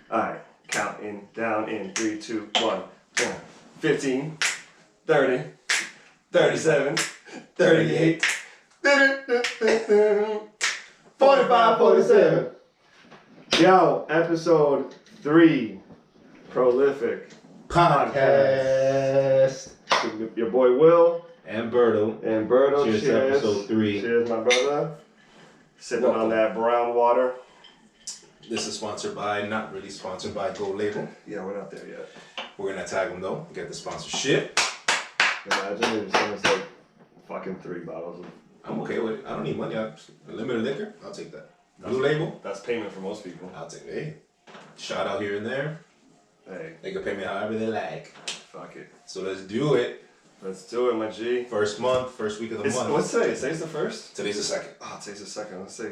Alright, counting down in 3, 2, 1. 15, 30, 37, 38, 45, 47. Yo, episode 3, Prolific Podcast. Your boy Will And Berto. Cheers to episode 3. Cheers, my brother. Sipping on that brown water. This is sponsored by, not really sponsored by, Gold Label. Yeah, we're not there yet. We're gonna tag them though, get the sponsorship. Imagine if someone's like fucking 3 bottles of... I'm okay with it. I don't need money. Limited liquor, I'll take that. Blue Label, That's payment for most people. I'll take it. Hey, shout out here and there. Hey, They can pay me however they like. fuck it. So let's do it. Let's do it, my G. First week of the month. What's today? Today's the first? Today's the second. Oh, today's the second. Let's see.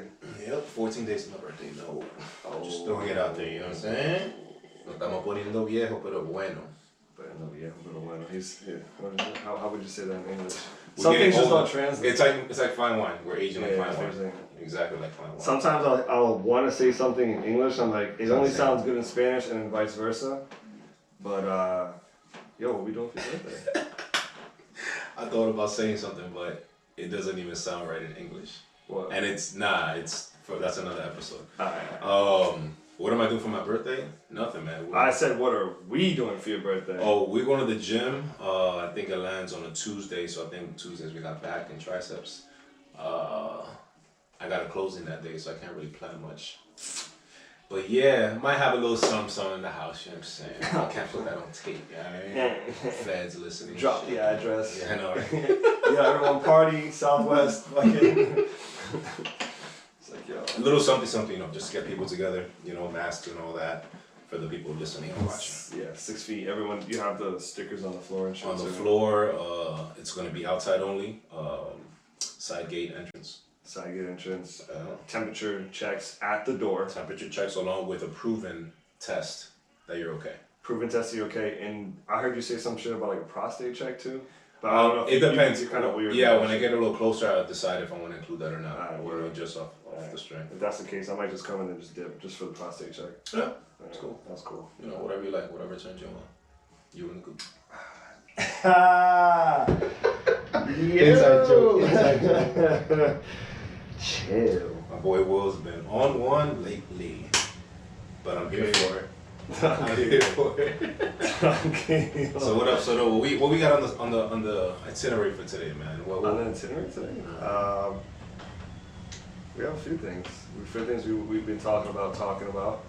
Yep, 14 days to my birthday. No. Oh. Just throwing it out there, you know what I'm saying? No estamos poniendo viejo, pero bueno. But no, yeah, but bueno. He's yeah. What is it? How would you say that in English? We're Some getting things just older. don't translate. It's like fine wine. We're aging like Yeah, fine wine. seriously. Exactly like fine wine. Sometimes I'll want to say something in English. I'm like, it only sounds good in Spanish, and then vice versa. But yo, what we doing for your birthday? I thought about saying something, but it doesn't even sound right in English. What? And that's another episode. Alright. What am I doing for my birthday? Nothing, man. I said, what are we doing for your birthday? Oh, we're going to the gym. I think it lands on a Tuesday, so I think Tuesdays we got back and triceps. I got a closing that day, so I can't really plan much. But yeah, might have a little something in the house, you know what I'm saying? I can't put that on tape, you know what I mean? Feds listening. Drop the address. Yeah, I know, right? Yeah, everyone party, Southwest, fucking. It's like, yo. A little something, you know, just to get people together, you know, masks and all that for the people listening and watching. Yeah, 6 feet. Everyone, you have the stickers on the floor and shit. On the too. floor, it's going to be outside only, side gate entrance. Side gate entrance. Temperature checks at the door. Temperature checks along with a proven test that you're okay. Proven test that you're okay. And I heard you say some shit about like a prostate check too. But I don't know if it depends. You're kind of weird. Yeah, when I get a little closer, I'll decide if I want to include that or not. Alright, You know, just off the string. If that's the case, I might just come in and just dip just for the prostate check. Yeah, that's cool. That's cool. You know, whatever you like, whatever turns you on. You and the group. Inside joke. Chill. My boy Will's been on one lately, but I'm here for it. I'm here for it. Okay. So what up? So what we got on the itinerary for today, man? On the itinerary today, we have a few things. We've been talking about. Talking about.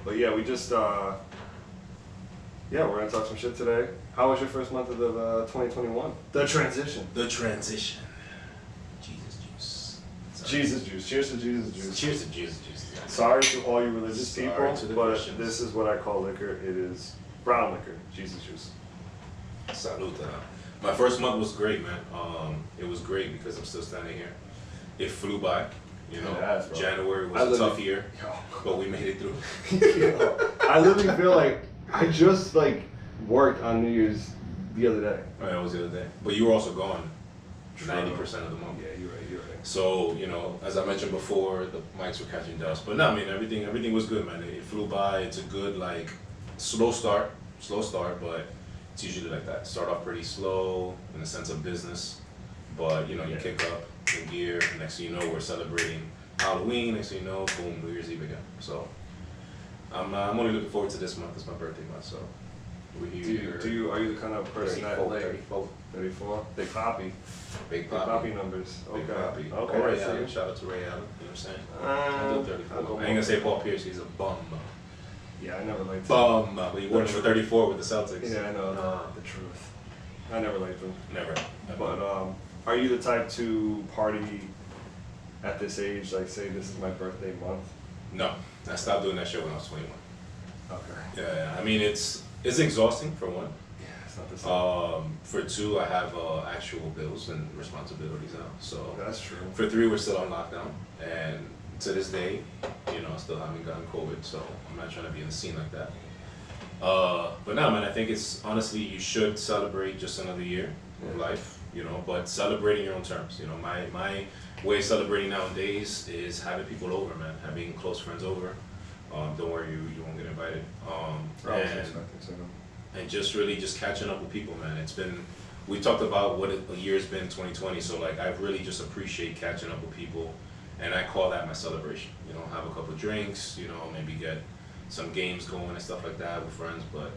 But yeah, we just we're gonna talk some shit today. How was your first month of 2021? The transition. Jesus juice. Jesus juice. Cheers to Jesus juice. Cheers to Jesus juice. Sorry to all you religious Sorry people, to the but Christians. this is what I call liquor. It is brown liquor. Jesus juice. Salute. My first month was great, man. It was great because I'm still standing here. It flew by. You know, Yes, bro. January was a tough year, but we made it through. I literally feel like I just worked on New Year's the other day. Oh, that was the other day. But you were also gone True. 90% of the month. Yeah, you're right. So, you know, as I mentioned before, the mics were catching dust. But no, I mean, everything was good, man. It flew by. It's a good, slow start, but it's usually like that. Start off pretty slow in the sense of business, but, you know, you kick up in gear. Next thing you know, we're celebrating Halloween. Next thing you know, boom, New Year's Eve again. So I'm only looking forward to this month. It's my birthday month, so we're here. Are you the kind of person that 34? Big Poppy. Big Poppy numbers. Big Okay. Poppy. Okay. Or Ray I see. Allen. Shout out to Ray Allen. You know what I'm saying? I do 34. I'll go I ain't gonna say Paul Pierce. He's a bum. Yeah, I never liked him. Bum. But he won number 34 with the Celtics. Yeah, I know. The truth. I never liked him. Never. But are you the type to party at this age? Like, say this is my birthday month. No. I stopped doing that shit when I was 21. Okay. Yeah. I mean, it's exhausting for one. Yeah, it's not the same. For two, I have actual bills and responsibilities now. So That's true. for three, we're still on lockdown, and to this day, you know, I still haven't gotten COVID, so I'm not trying to be in the scene like that. But no, man, I think it's honestly you should celebrate just another year of life. you know, but celebrating your own terms. You know, my way of celebrating nowadays is having people over, man, having close friends over. Don't worry, you won't get invited. And just really just catching up with people, man. We talked about what a year's been 2020, so like I really just appreciate catching up with people, and I call that my celebration. You know, have a couple drinks, you know, maybe get some games going and stuff like that with friends, but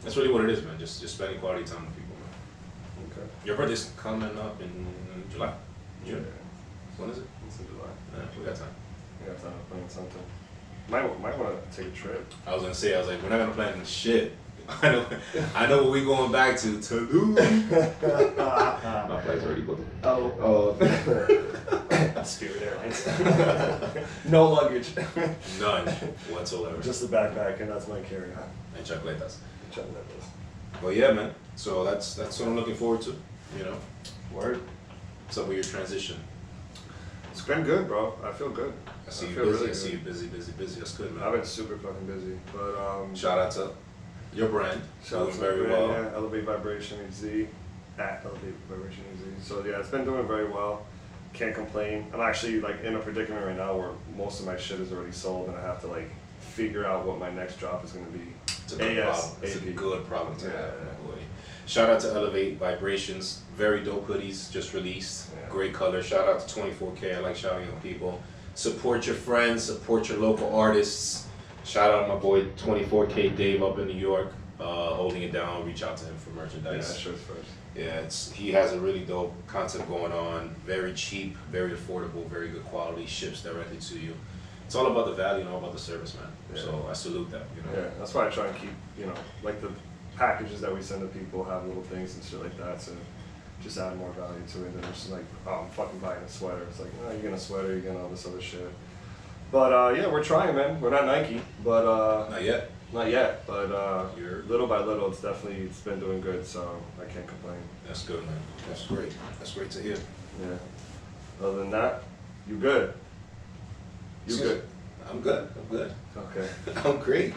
that's really what it is, man. Just spending quality time with people, man. Okay. Your birthday's coming up in July? June? Yeah. When is it? It's in July. Yeah, we got time. We got time to plan something. Might want to take a trip. I was like, we're not gonna plan shit. I know what we going back to Tulum. My flight's already booked. Oh. Spirit Airlines. No luggage. None whatsoever. Just the backpack, and that's my carry-on. And chocolatas. Chocolatas. Well, yeah, man. So that's what I'm looking forward to. You know. Word. What's up with your transition? It's been good, bro. I feel good. I see you feel busy. really I see you good. busy. That's good, man. I've been super fucking busy, but Shout out to your brand. shout out Doing to very my brand, well. yeah, Elevate Vibration EZ, at Elevate Vibration EZ. So yeah, it's been doing very well. Can't complain. I'm actually like in a predicament right now where most of my shit is already sold, and I have to like figure out what my next drop is gonna be. It's a good problem. It's a ASAP. good problem to Yeah. have, my boy. Shout out to Elevate Vibrations. Very dope hoodies just released. Yeah. Great color. Shout out to 24K. I like shouting out people. Support your friends. Support your local artists. Shout out my boy 24K Dave up in New York, holding it down. Reach out to him for Yeah, merchandise. shirts first. Yeah, he has a really dope concept going on. Very cheap, very affordable, very good quality. Ships directly to you. It's all about the value and all about the service, man. Yeah. So I salute that. You know. Yeah, that's why I try and keep, like the packages that we send to people have little things and shit like that to just add more value to it than just like, oh, I'm fucking buying a sweater. It's like, no, you're getting a sweater, you're getting all this other shit. But yeah, we're trying, man. We're not Nike, but Not yet. not yet. But You're- little by little, it's been doing good. So I can't complain. That's good, man. That's great. That's great to hear. Yeah. Other than that, you good? You good? I'm good. I'm good. Okay. I'm great.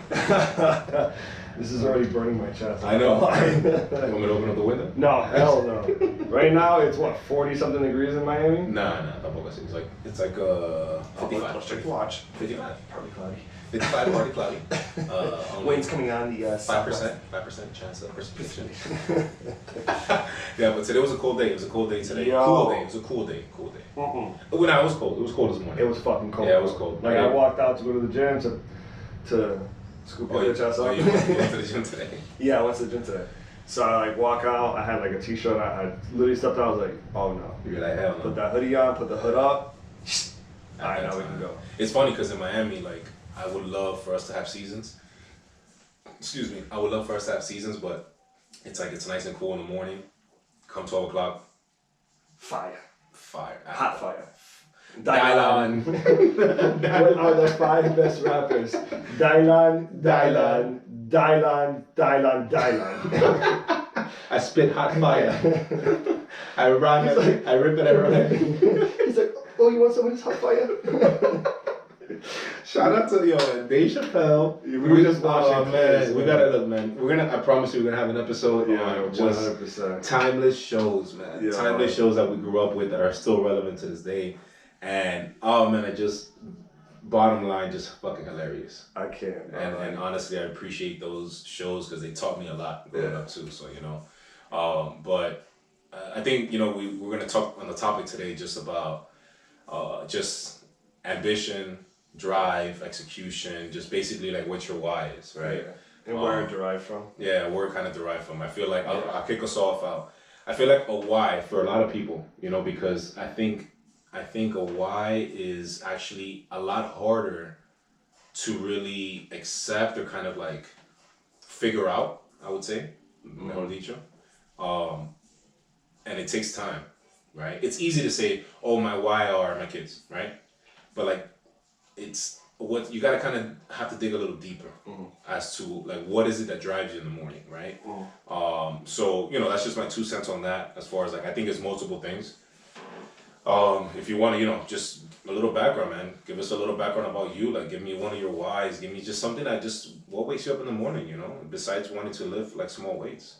This is already burning my chest. I know. Want me to open up the window? No, hell no. Right now it's what, 40 something degrees in Miami? Nah, tampoco así. It's like 55. Let's check the watch. 55. Partly cloudy. 55, partly cloudy. Wind's coming on the 5% chance of precipitation. Yeah, but today was a cold day. It was a cold day today. Yo. Cool day. It was a cool day. Cool day. Mm-mm. Well, no, it was cold. It was cold this morning. It was fucking cold. Yeah, it was cold. Like I walked out to go to the gym to scoop your bitch ass up. you went to the gym today? Yeah, I went to the gym today. So I like walk out, I had like a t-shirt, I literally stepped out, I was like, oh no. You're like, hell no. Put that hoodie on, put the hood up. Alright, now we can go. It's funny because in Miami, like, I would love for us to have seasons. Excuse me. I would love for us to have seasons, but it's like it's nice and cool in the morning. Come 12 o'clock, Fire. fire. Hot fire. Dylan. What are the 5 best rappers? Dylan. I spit hot fire. I rhyme it. I rip it. I rhyme. He's like, oh, you want some of this hot fire? Shout out to Dave Chappelle. We were just watching. Oh man, we gotta look, man. I promise you, we're gonna have an episode on just 100%. timeless shows, man. Yeah. Timeless shows that we grew up with that are still relevant to this day. And oh man, bottom line, just fucking hilarious. I can't. And honestly, I appreciate those shows because they taught me a lot growing up too. So but I think we're gonna talk on the topic today just about just ambition, drive, execution, just basically like what your why is, right? Yeah. And where it derived from. Yeah, where it kind of derived from. I feel like I'll kick us off out. I feel like a why for a lot of people, because I think a why is actually a lot harder to really accept or kind of like figure out, I would say, mejor dicho. And it takes time, right? It's easy to say, oh, my why are my kids, right? But like, it's what you gotta kind of have to dig a little deeper as to like what is it that drives you in the morning, right? So that's just my 2 cents on that. As far as like, I think it's multiple things. If you want to, just a little background, man. Give us a little background about you. Like, give me one of your whys. Give me just something what wakes you up in the morning, besides wanting to lift like small weights.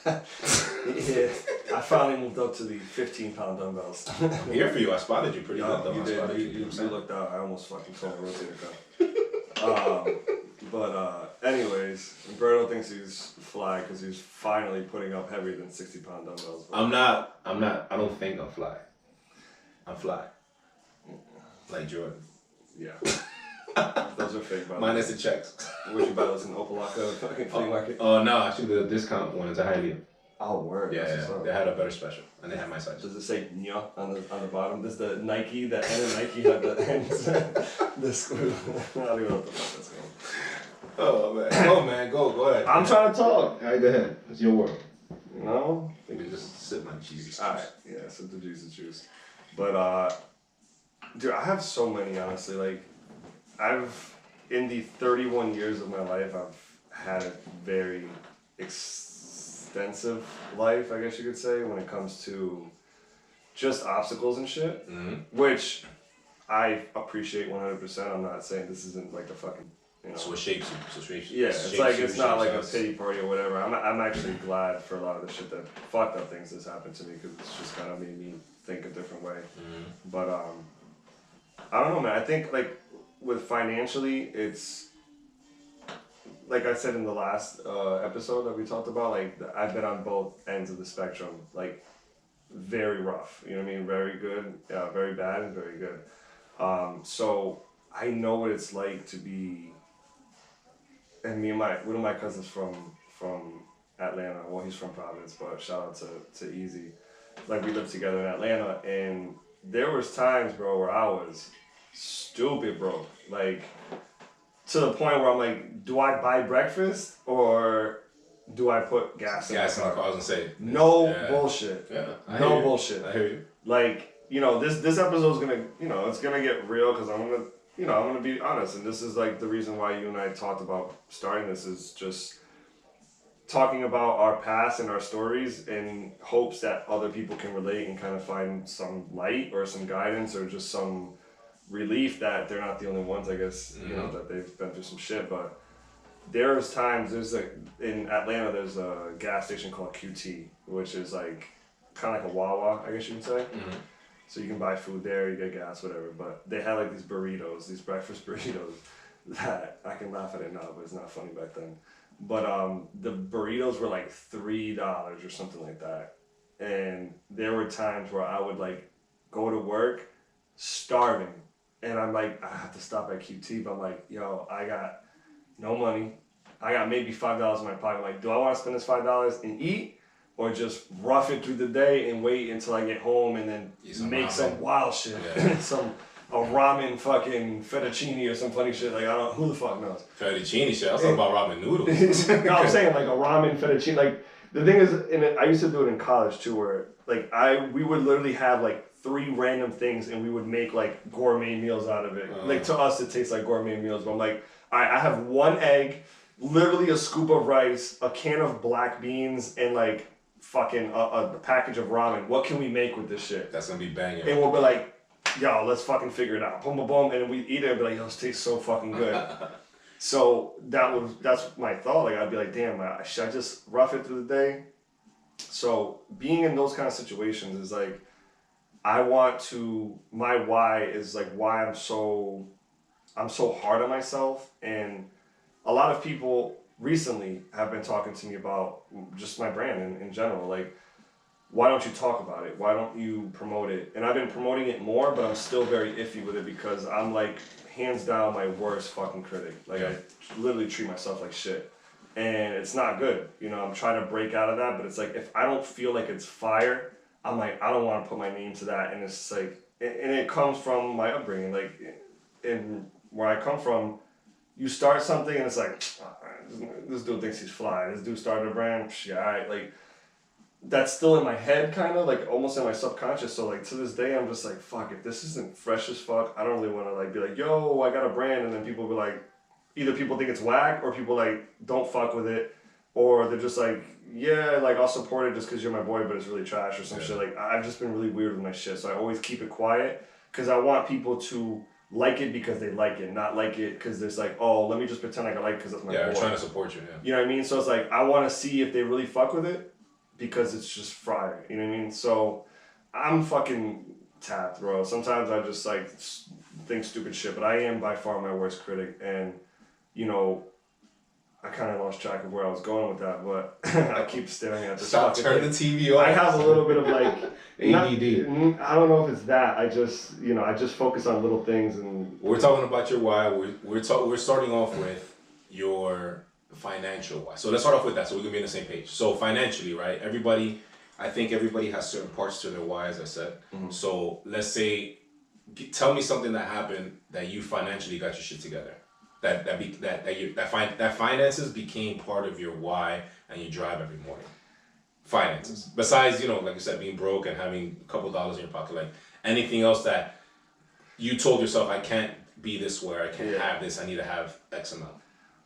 Yeah, I finally moved up to the 15-pound dumbbells. I'm here for you. I spotted you pretty good, though. You I did. spotted You looked out. I almost fucking tore my rotator cuff. Anyways, Berto thinks he's fly because he's finally putting up heavier than 60-pound dumbbells. I'm not. I don't think I'm fly. I'm fly. Like Jordan. Yeah. Those are fake, by the way. Minus the checks. Where'd you buy those in Opalaka fucking flea market? Oh, no. Actually, the discount one is a high Oh, word. Yeah. They had a better special. And they had my size. Does it say nya on the bottom? Does the Nike, the N of Nike have the ends? The screw. I don't even know what the fuck that's called. Oh, man. Go ahead. I'm trying to talk. All right, go ahead. It's your world. No? You can just sip my juice. Alright, yeah, sip the juice. But, dude, I have so many, honestly. Like, in the 31 years of my life, I've had a very extensive life, I guess you could say, when it comes to just obstacles and shit, which I appreciate 100%. I'm not saying this isn't like a fucking, you know. So it shapes you. Yeah, it's not like a pity party or whatever. I'm actually glad for a lot of the shit that fucked up things that's happened to me because it's just kind of made me think a different way. But I don't know, man. I think like with financially, it's like I said in the last episode that we talked about. Like I've been on both ends of the spectrum. Like very rough. You know what I mean? Very good, very bad, and very good. So I know what it's like to be. And one of my cousins from Atlanta. Well, he's from Providence, but shout out to Easy. Like we lived together in Atlanta, and there was times, bro, where I was stupid broke. Like to the point where I'm like, do I buy breakfast or do I put gas in the car? I was gonna say. Bullshit. Yeah. No bullshit. I hear you. Like, you know, this episode's gonna, you know, it's gonna get real because I'm gonna be honest, and this is like the reason why you and I talked about starting this is just talking about our past and our stories in hopes that other people can relate and kind of find some light or some guidance or just some relief that they're not the only ones, I guess, you know, that they've been through some shit. But there's times, in Atlanta, there's a gas station called QT, which is like kind of like a Wawa, I guess you would say. So you can buy food there, you get gas, whatever. But they had like these burritos, these breakfast burritos that I can laugh at it now, but it's not funny back then. But the burritos were like $3 or something like that. And there were times where I would like go to work starving. And I'm like, I have to stop at QT, but I'm like, yo, I got no money. I got maybe $5 in my pocket. I'm like, do I want to spend this $5 and eat? Or just rough it through the day and wait until I get home and then make some wild shit. Yeah. A ramen fucking fettuccine or some funny shit. Like, who the fuck knows? Fettuccine shit? I was talking about ramen noodles. No, I'm saying like a ramen fettuccine. Like, the thing is, I used to do it in college too, where like we would literally have like 3 random things and we would make like gourmet meals out of it. Like to us, it tastes like gourmet meals, but I'm like, I have 1 egg, literally a scoop of rice, a can of black beans, and like fucking a package of ramen. What can we make with this shit? That's gonna be banging. And we'll be like, yo, let's fucking figure it out. Boom, boom, boom. And we eat it and be like, yo, this tastes so fucking good. So that's my thought. Like, I'd be like, damn, should I just rough it through the day? So being in those kind of situations is like, my why is like why I'm so hard on myself. And a lot of people recently have been talking to me about just my brand in general. Like, why don't you talk about it? Why don't you promote it? And I've been promoting it more, but I'm still very iffy with it because I'm like, hands down, my worst fucking critic. Like, I literally treat myself like shit. And it's not good. You know, I'm trying to break out of that, but it's like, if I don't feel like it's fire, I'm like, I don't want to put my name to that. And it's like, and it comes from my upbringing. Like, in where I come from, you start something and it's like, this dude thinks he's fly. This dude started a brand, yeah, alright. Like, that's still in my head, kind of, like, almost in my subconscious. So, like, to this day, I'm just like, fuck, if this isn't fresh as fuck, I don't really want to, like, be like, yo, I got a brand, and then people be like, either people think it's whack, or people, like, don't fuck with it, or they're just like, yeah, like, I'll support it just because you're my boy, but it's really trash, or some shit. Like, I've just been really weird with my shit, so I always keep it quiet, because I want people to like it because they like it, not like it because there's like, oh, let me just pretend like I like it because that's my boy. Yeah, they're trying to support you, yeah. You know what I mean? So it's like, I want to see if they really fuck with it, because it's just Friday. You know what I mean? So I'm fucking tapped, bro. Sometimes I just like think stupid shit, but I am by far my worst critic, and you know, I kind of lost track of where I was going with that, but I keep staring at this. Stop, turn the TV off. I have a little bit of like ADD. I don't know if it's that. I just, you know, I just focus on little things, and We're talking about your why. We're starting off with your financial why. So let's start off with that, so we can be on the same page. So financially, right? I think everybody has certain parts to their why, as I said. Mm-hmm. So let's say, tell me something that happened that you financially got your shit together. That finances became part of your why and you drive every morning. Finances. Besides, you know, like you said, being broke and having a couple dollars in your pocket, like anything else that you told yourself, I can't be this way, I can't have this, I need to have X amount.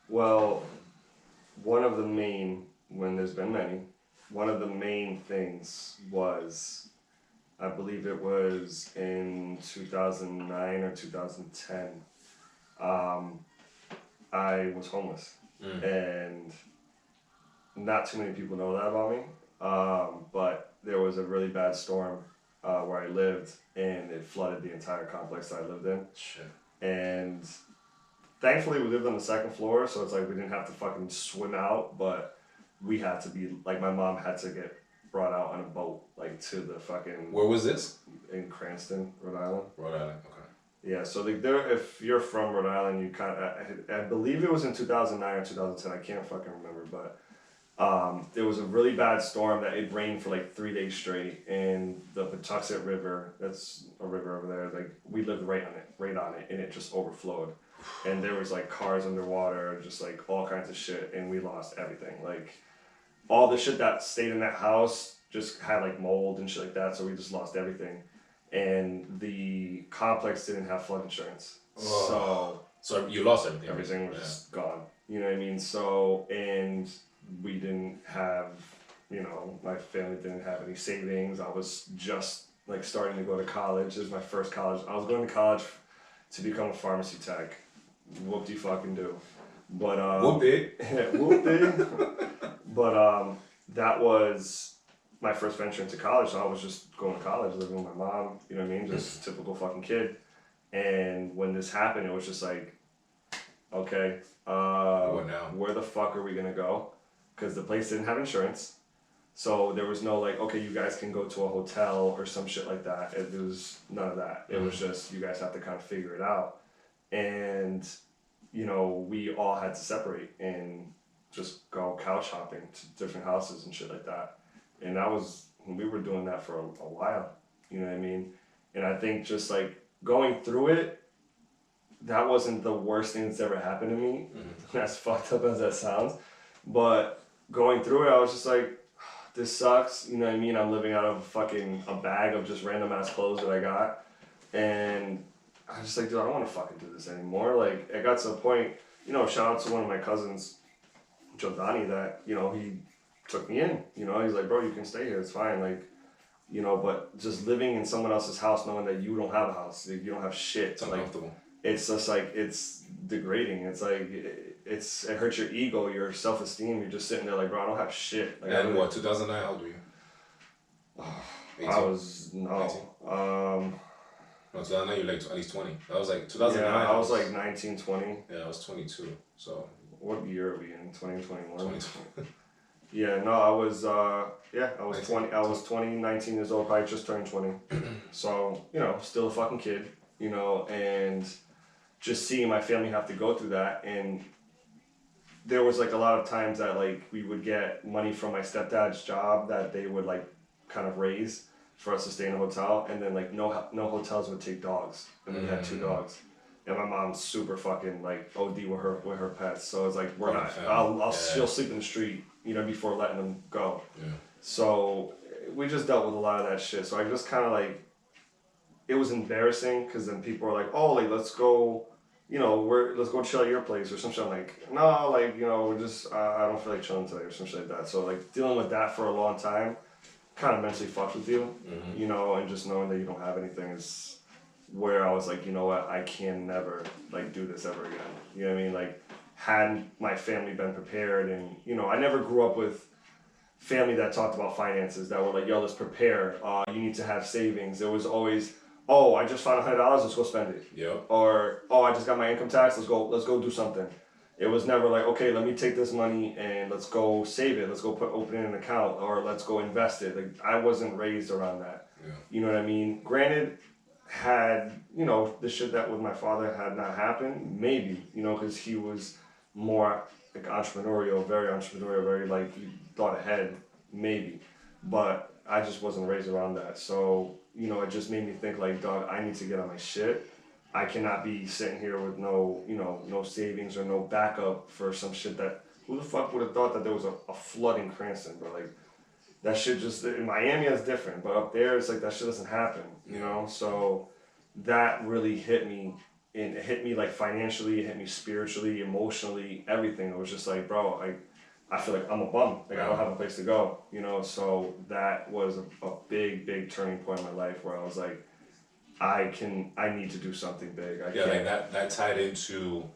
Well, one of the main things was, I believe it was in 2009 or 2010, I was homeless. And not too many people know that about me, but there was a really bad storm where I lived, and it flooded the entire complex that I lived in. Shit. And thankfully we lived on the second floor, so it's like we didn't have to fucking swim out, but we had to be, like, my mom had to get brought out on a boat, like, to the fucking... Where was this? In Cranston, Rhode Island. Rhode Island, okay. Yeah, so like there, if you're from Rhode Island, you kind of, I believe it was in 2009 or 2010, I can't fucking remember, but there was a really bad storm that it rained for like 3 days straight, and the Patuxent River, that's a river over there, like we lived right on it, and it just overflowed. And there was like cars underwater, just like all kinds of shit, and we lost everything. Like all the shit that stayed in that house just had like mold and shit like that, so we just lost everything. And the complex didn't have flood insurance. Oh. So you lost everything. Everything was just gone. You know what I mean? So, and we didn't have, you know, my family didn't have any savings. I was just like starting to go to college. This was my first college. I was going to college to become a pharmacy tech. Whoop-de-fucking-do. But, Whoop-de. Whoop-de. But, that was my first venture into college, so I was just going to college, living with my mom, you know what I mean, just typical fucking kid. And when this happened, it was just like, okay, what now? Where the fuck are we gonna go? Because the place didn't have insurance, so there was no like, okay, you guys can go to a hotel or some shit like that. There was none of that. It was just, you guys have to kind of figure it out. And, you know, we all had to separate and just go couch hopping to different houses and shit like that. And that was, we were doing that for a while, you know what I mean? And I think just like going through it, that wasn't the worst thing that's ever happened to me, as fucked up as that sounds. But going through it, I was just like, this sucks, you know what I mean? I'm living out of a bag of just random ass clothes that I got. And I was just like, dude, I don't want to fucking do this anymore. Like, it got to a point, you know, shout out to one of my cousins, Joe Donnie, that, you know, he took me in, you know, he's like, bro, you can stay here, it's fine, like, you know, but just living in someone else's house knowing that you don't have a house, like, you don't have shit, it's uncomfortable. Like, it's just like, it's degrading, it's like, it hurts your ego, your self-esteem, you're just sitting there like, bro, I don't have shit. Like, and what, 2009, how old were you? I was, no, no, 2009 you were like at least 20, that was like 2009. Yeah, I was like 19, 20. Yeah, I was 22, so. What year are we in, 2021? 2020. Yeah, no, I was 20, I was 19 years old, probably just turned 20. So, you know, still a fucking kid, you know, and just seeing my family have to go through that. And there was like a lot of times that like we would get money from my stepdad's job that they would like kind of raise for us to stay in a hotel. And then like no hotels would take dogs. And we had 2 dogs. And my mom's super fucking like OD with her pets. So it's like, we're not, she'll sleep in the street, you know, before letting them go. Yeah. So we just dealt with a lot of that shit. So I just kind of like, it was embarrassing because then people were like, oh, like, let's go, you know, let's go chill at your place or some shit. I'm like, no, like, you know, we're just, I don't feel like chilling today or some shit like that. So like dealing with that for a long time kind of mentally fucks with you, you know, and just knowing that you don't have anything is where I was like, you know what, I can never like do this ever again. You know what I mean? Like, had my family been prepared, and you know, I never grew up with family that talked about finances that were like, yo, let's prepare. You need to have savings. It was always, oh, I just found $100, let's go spend it. Yep. Or, oh, I just got my income tax, let's go do something. It was never like, okay, let me take this money and let's go save it. Let's go open an account, or let's go invest it. Like, I wasn't raised around that. Yeah. You know what I mean? Granted, had, you know, the shit that with my father had not happened, maybe, you know, because he was more like entrepreneurial, very like, he thought ahead, maybe. But I just wasn't raised around that. So, you know, it just made me think like, dog, I need to get on my shit. I cannot be sitting here with no, you know, no savings or no backup for some shit that, who the fuck would have thought that there was a flood in Cranston, bro? Like, that shit just, in Miami is different, but up there it's like that shit doesn't happen, you know? So that really hit me, and it hit me like financially, it hit me spiritually, emotionally, everything. It was just like, bro, I feel like I'm a bum, like I don't have a place to go, you know? So that was a big turning point in my life where I was like, I need to do something big. Like that tied into,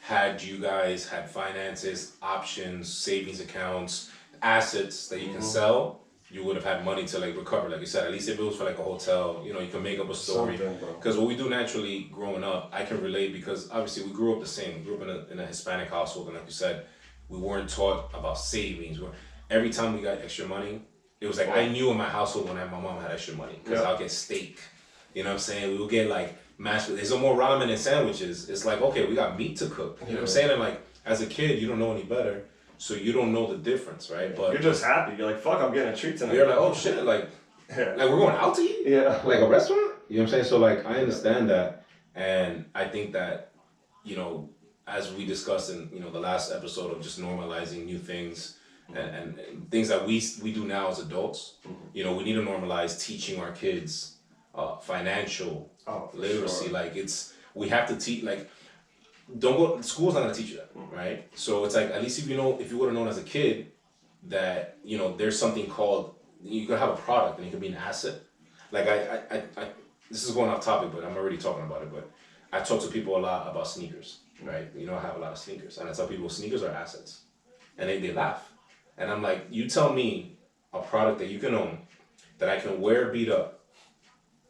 had you guys had finances, options, savings accounts, assets that you can sell, you would have had money to like recover. Like you said, at least if it was for like a hotel, you know, you can make up a story. Because what we do naturally growing up, I can relate, because obviously we grew up the same. We grew up in a Hispanic household, and like you said, we weren't taught about savings. Every time we got extra money, it was like, I knew in my household when my mom had extra money, because I'll get steak. You know what I'm saying? We would get like mashed, there's no more ramen and sandwiches. It's like, okay, we got meat to cook. You know what I'm saying? And like, as a kid, you don't know any better, so you don't know the difference, right? But you're just happy. You're like, fuck, I'm getting a treat tonight. You're like, oh shit, like we're going out to eat? Yeah. Like a restaurant? You know what I'm saying? So like, I understand that. And I think that, you know, as we discussed in, you know, the last episode of just normalizing new things and things that we do now as adults, you know, we need to normalize teaching our kids financial literacy. Sure. Like, we have to teach, like, school's not gonna teach you that, right? So it's like, at least if you would have known as a kid that, you know, there's something called, you could have a product and it could be an asset. Like I this is going off topic, but I'm already talking about it, but I talk to people a lot about sneakers, right? You know, I have a lot of sneakers, and I tell people sneakers are assets, and they laugh. And I'm like, you tell me a product that you can own, that I can wear beat up,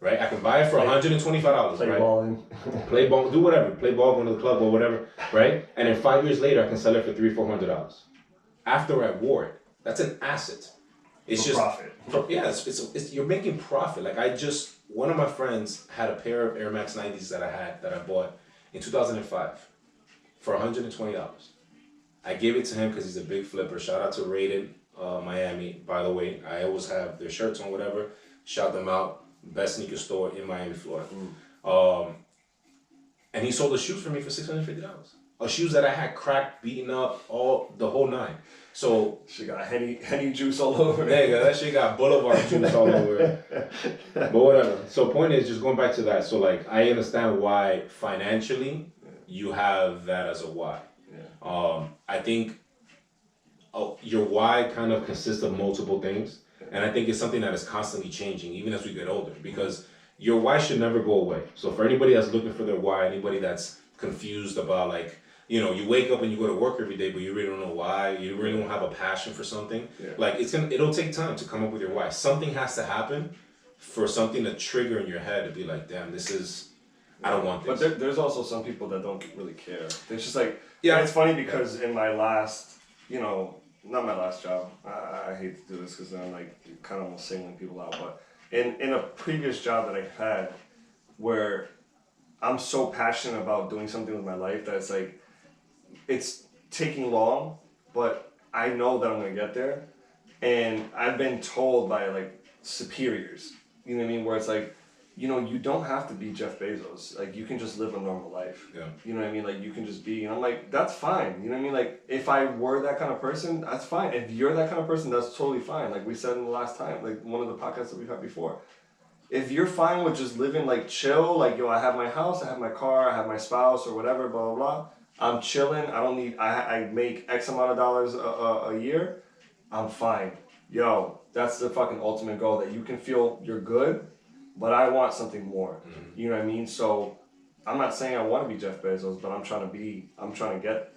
right? I can buy it for $125, play right? Balling. Play ball, do whatever. Play ball, go to the club or whatever, right? And then 5 years later, I can sell it for $300-400. After I wore it, that's an asset. It's for just profit. Yeah, it's you're making profit. Like, one of my friends had a pair of Air Max 90s that I bought in 2005 for $120. I gave it to him because he's a big flipper. Shout out to Rated Miami, by the way. I always have their shirts on, whatever. Shout them out. Best sneaker store in Miami, Florida. And he sold the shoes for me for $650. Shoes that I had cracked, beaten up, the whole nine. So she got henny juice all over it. Nigga, that shit got Boulevard juice all over it. But whatever. So point is, just going back to that. So like, I understand why financially you have that as a why. Yeah. I think your why kind of consists of multiple things. And I think it's something that is constantly changing, even as we get older, because your why should never go away. So for anybody that's looking for their why, anybody that's confused about, like, you know, you wake up and you go to work every day, but you really don't know why, you really don't have a passion for something. Yeah. Like, it'll take time to come up with your why. Something has to happen for something to trigger in your head to be like, damn, I don't want this. But there's also some people that don't really care. It's just like, yeah, it's funny because in my last, you know, not my last job. I hate to do this because then I'm like kind of almost singling people out. But in a previous job that I had, where I'm so passionate about doing something with my life that it's like, it's taking long, but I know that I'm gonna get there. And I've been told by like superiors, you know what I mean, where it's like, you know, you don't have to be Jeff Bezos. Like, you can just live a normal life. Yeah. You know what I mean? Like, you can just be, and I'm like, that's fine. You know what I mean? Like, if I were that kind of person, that's fine. If you're that kind of person, that's totally fine. Like we said in the last time, like one of the podcasts that we've had before. If you're fine with just living like chill, like, yo, I have my house, I have my car, I have my spouse or whatever, blah, blah, blah. I'm chilling. I don't need, I make X amount of dollars a year. I'm fine. Yo, that's the fucking ultimate goal, that you can feel you're good, but I want something more. Mm-hmm. You know what I mean? So I'm not saying I want to be Jeff Bezos, but I'm trying to get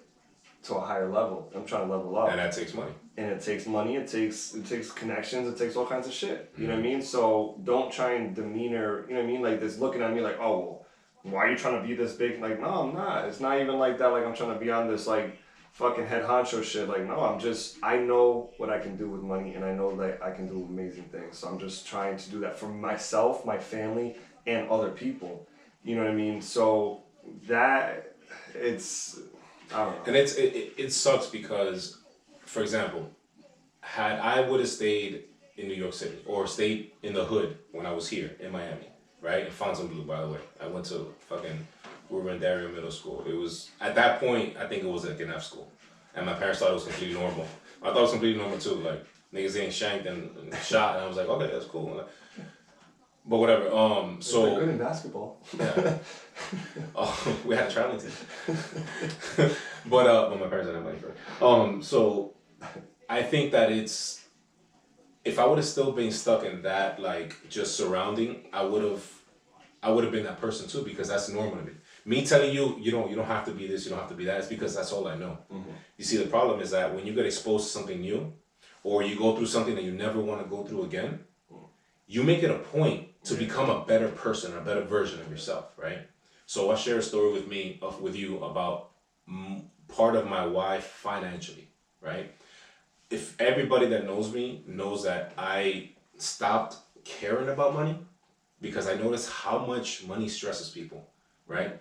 to a higher level. I'm trying to level up. And that takes money. And it takes money, it takes connections, it takes all kinds of shit. You know what I mean? So don't try and demeanor, you know what I mean? Like this looking at me like, oh, well, why are you trying to be this big? Like, no, I'm not. It's not even like that. Like I'm trying to be on this like fucking head honcho shit. Like, no, I know what I can do with money, and I know that I can do amazing things. So I'm just trying to do that for myself, my family, and other people. You know what I mean? So that, it's, I don't know. And it sucks because, for example, had I would have stayed in New York City or stayed in the hood when I was here in Miami, right? In Fontainebleau, by the way. I went to fucking Dario Middle School. It was, at that point, I think it was like an F school. And my parents thought it was completely normal. I thought it was completely normal too. Like, niggas getting shanked and shot. And I was like, okay, that's cool. But whatever. So they're good in basketball. Yeah. We had a traveling team. But my parents didn't have money for it. So I think that it's, if I would have still been stuck in that, like, just surrounding, I would have been that person too, because that's normal to me. Me telling you, you don't have to be this, you don't have to be that, it's because that's all I know. Mm-hmm. You see, the problem is that when you get exposed to something new, or you go through something that you never want to go through again, you make it a point to become a better person, a better version of yourself, right? So I'll share a story with you about part of my why financially, right? If everybody that knows me knows that I stopped caring about money because I noticed how much money stresses people, right?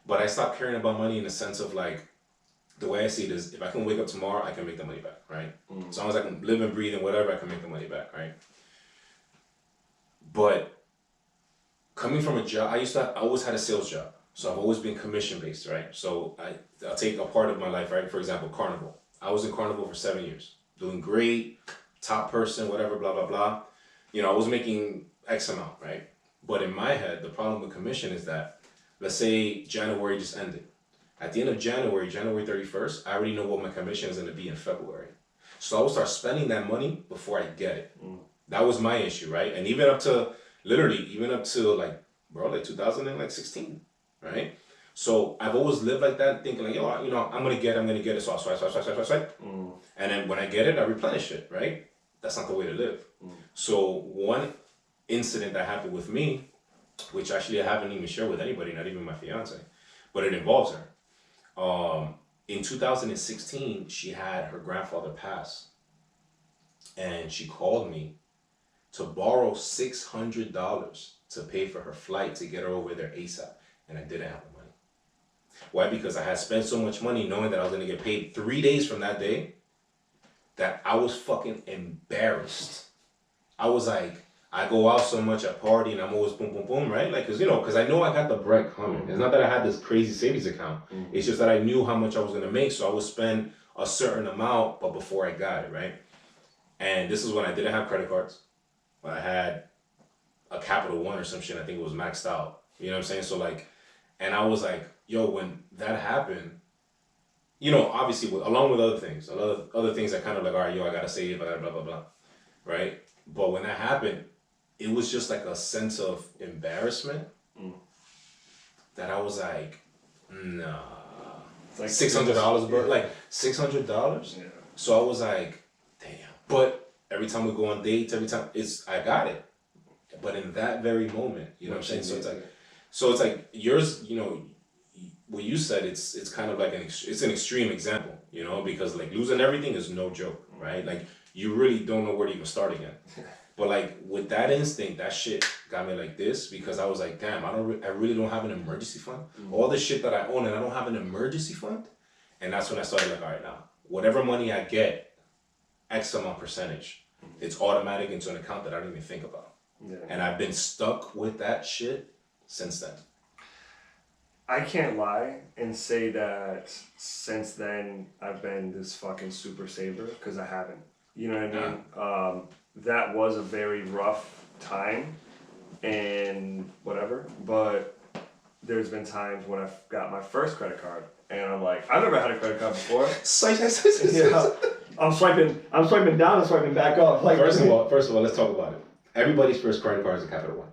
But I stopped caring about money in the sense of, like, the way I see it is, if I can wake up tomorrow, I can make the money back, right? Mm. As long as I can live and breathe and whatever, I can make the money back, right? But coming from a job, I always had a sales job. So I've always been commission based, right? So I'll take a part of my life, right? For example, Carnival. I was in Carnival for 7 years, doing great, top person, whatever, blah, blah, blah. You know, I was making X amount, right? But in my head, the problem with commission is that, let's say January just ended. At the end of January 31st, I already know what my commission is going to be in February. So I will start spending that money before I get it. Mm. That was my issue, right? And even up to 2016, right? So I've always lived like that, thinking like, yo, you know, I'm gonna get it, so I'll swipe. Mm. And then when I get it, I replenish it, right? That's not the way to live. Mm. So one incident that happened with me, which actually I haven't even shared with anybody, not even my fiance, but it involves her. In 2016, she had her grandfather pass, and she called me to borrow $600 to pay for her flight to get her over there ASAP, and I didn't have the money. Why? Because I had spent so much money knowing that I was going to get paid 3 days from that day that I was fucking embarrassed. I was like, I go out so much, I party, and I'm always boom, boom, boom, right? Like, because I know I got the bread coming. It's not that I had this crazy savings account. Mm-hmm. It's just that I knew how much I was going to make, so I would spend a certain amount, but before I got it, right? And this is when I didn't have credit cards. I had a Capital One or some shit. I think it was maxed out. You know what I'm saying? So, like, and I was like, yo, when that happened, you know, obviously, along with other things that kind of like, all right, yo, I got to save, I got to blah, blah, blah, right? But when that happened, it was just like a sense of embarrassment that I was like, nah. It's like $600, bro. Yeah. Like, $600? Yeah. So I was like, damn. But every time we go on dates, I got it. But in that very moment, you know what I'm saying? So it's like yours, you know, what you said, it's kind of like it's an extreme example, you know, because like losing everything is no joke, right? Like you really don't know where to even start again. But like with that instinct, that shit got me like this, because I was like, damn, I really don't have an emergency fund. Mm-hmm. All the shit that I own, and I don't have an emergency fund. And that's when I started like, all right, now, whatever money I get, X amount percentage, it's automatic into an account that I don't even think about. Yeah. And I've been stuck with that shit since then. I can't lie and say that since then I've been this fucking super saver, because I haven't. You know what I mean? That was a very rough time and whatever, but there's been times when I've got my first credit card and I'm like, I've never had a credit card before. Yeah. I'm swiping down and swiping back up. Like, first of all, let's talk about it. Everybody's first credit card is a Capital One.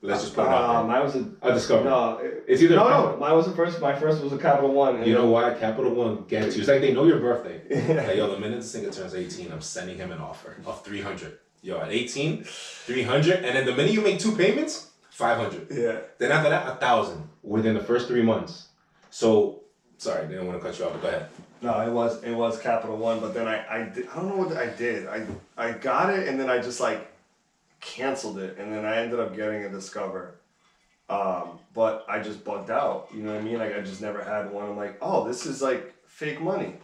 Let's just put it out there. Mine was a Discovery. No, it's either no. Mine was the first. My first was a Capital One. You know why? Capital One gets you. It's like they know your birthday. Like, yo, the minute this nigga turns 18, I'm sending him an offer of 300. Yo, at 18, 300, and then the minute you make 2 payments, 500. Yeah. Then after that, 1,000 within the first 3 months. So, sorry, didn't want to cut you off, but go ahead. No, it was Capital One, but then I don't know what I did. I got it and then I just like canceled it, and then I ended up getting a Discover. But I just bugged out. You know what I mean? Like I just never had one. I'm like, oh, this is like fake money.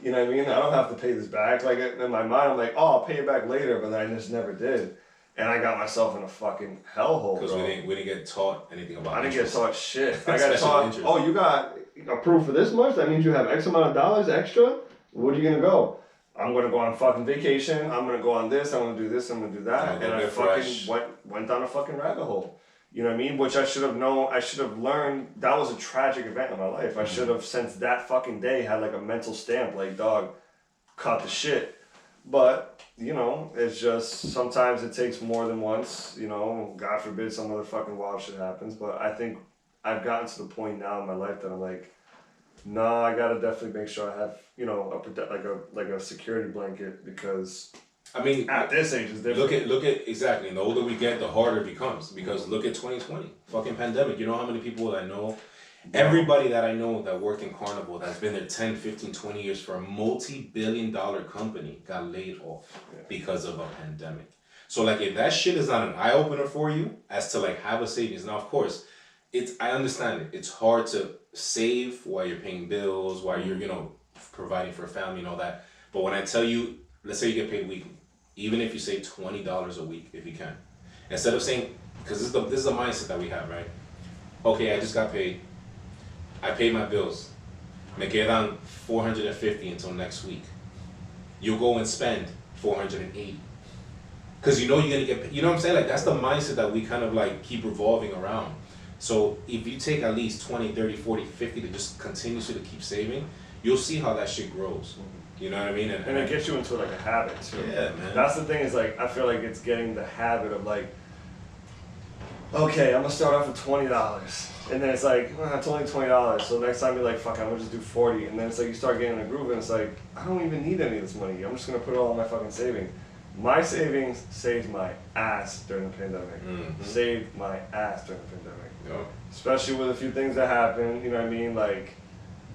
You know what I mean? I don't have to pay this back. Like in my mind, I'm like, oh, I'll pay it back later, but I just never did. And I got myself in a fucking hellhole. Because we didn't get taught anything about I didn't interest. get taught shit. I got taught, oh, you got approved for this much? That means you have X amount of dollars extra? Where are you going to go? I'm going to go on fucking vacation. I'm going to go on this. I'm going to do this. I'm going to do that. And I fucking went down a fucking rabbit hole. You know what I mean? Which I should have known. I should have learned. That was a tragic event in my life. I should have, since that fucking day, had like a mental stamp. Like, dog, cut the shit. But, you know, it's just, sometimes it takes more than once. You know, God forbid some other fucking wild shit happens. But I think I've gotten to the point now in my life that I'm like, no, I gotta definitely make sure I have, you know, like a security blanket, because I mean, at this age is different. Look at exactly. And the older we get, the harder it becomes. Because look at 2020, fucking pandemic. You know how many people I know? Everybody that I know that worked in Carnival, that's been there 10, 15, 20 years for a multi-billion-dollar company, got laid off because of a pandemic. So like, if that shit is not an eye opener for you as to like have a savings. Now, of course, I understand it. It's hard to save while you're paying bills, while you're, you know, providing for a family and all that. But when I tell you, let's say you get paid weekly, even if you save $20 a week, if you can, instead of saying, because this is the mindset that we have, right? Okay, I just got paid. I paid my bills. Me quedan $450 until next week. You'll go and spend $480. Because you know you're going to get paid. You know what I'm saying? Like, that's the mindset that we kind of like keep revolving around. So if you take at least 20, 30, 40, 50 to just continuously to keep saving, you'll see how that shit grows. You know what I mean? And it gets you into like a habit too. Yeah, man. That's the thing, is like, I feel like it's getting the habit of like, okay, I'm gonna start off with $20. And then it's like, it's only $20. So next time you're like, fuck, I'm gonna just do 40. And then it's like, you start getting in a groove and it's like, I don't even need any of this money. I'm just gonna put it all in my fucking savings. My savings saved my ass during the pandemic. Saved my ass during the pandemic. Yep. Especially with a few things that happened, you know what I mean? Like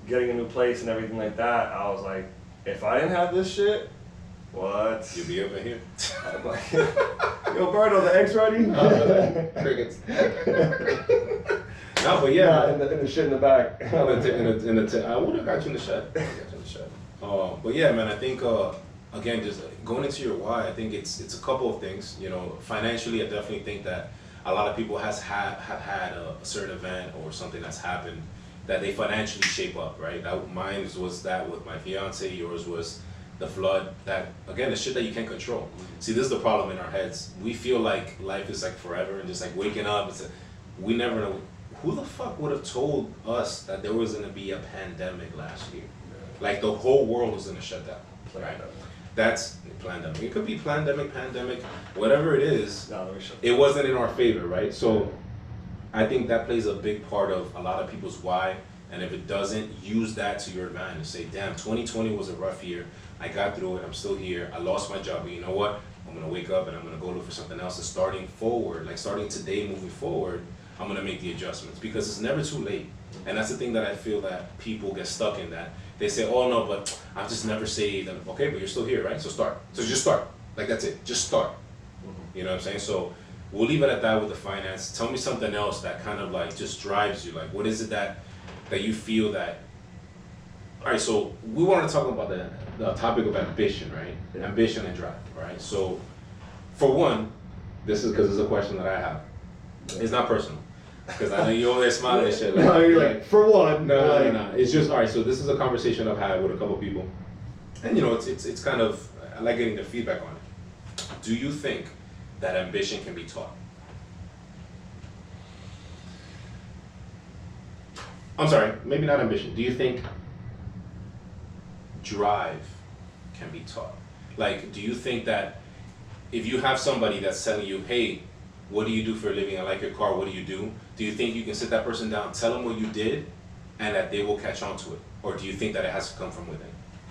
getting a new place and everything like that. I was like, if I didn't have this shit, what? You'll be over here. Yo, Berto, the eggs ready? Crickets. No, but yeah. In the shit in the back. I would have got you in the shed. But yeah, man, I think, again, just going into your why, I think it's a couple of things. You know, financially, I definitely think that a lot of people have had a certain event or something that's happened that they financially shape up, right? Mine was that with my fiance, yours was the flood, that, again, the shit that you can't control. See, this is the problem in our heads. We feel like life is like forever and just like waking up, we never know. Who the fuck would have told us that there was gonna be a pandemic last year? Like the whole world was gonna shut down, right? That's pandemic. It could be pandemic, whatever it is, it wasn't in our favor, right? So I think that plays a big part of a lot of people's why. And if it doesn't, use that to your advantage. Say, damn, 2020 was a rough year. I got through it. I'm still here. I lost my job. But you know what? I'm going to wake up and I'm going to go look for something else. And starting forward, like starting today, moving forward, I'm going to make the adjustments. Because it's never too late. And that's the thing that I feel that people get stuck in, that they say, oh no, but I've just never saved. And, okay, but you're still here, right? So start. So just start. Like, that's it. Just start. You know what I'm saying? So we'll leave it at that with the finance. Tell me something else that kind of like just drives you. Like, what is it that you feel that, all right, so we want to talk about the topic of ambition, right? Yeah. Ambition and drive, right? So for one, this is because it's a question that I have. Yeah. It's not personal. Because I know you're over there smiling and shit. Like, no, you're like, for one. No. It's just, all right, so this is a conversation I've had with a couple people. And you know, it's kind of, I like getting their feedback on it. Do you think that ambition can be taught? I'm sorry, maybe not ambition. Do you think drive can be taught? Like, do you think that if you have somebody that's telling you, hey, what do you do for a living? I like your car. What do you do? Do you think you can sit that person down, tell them what you did, and that they will catch on to it? Or do you think that it has to come from within?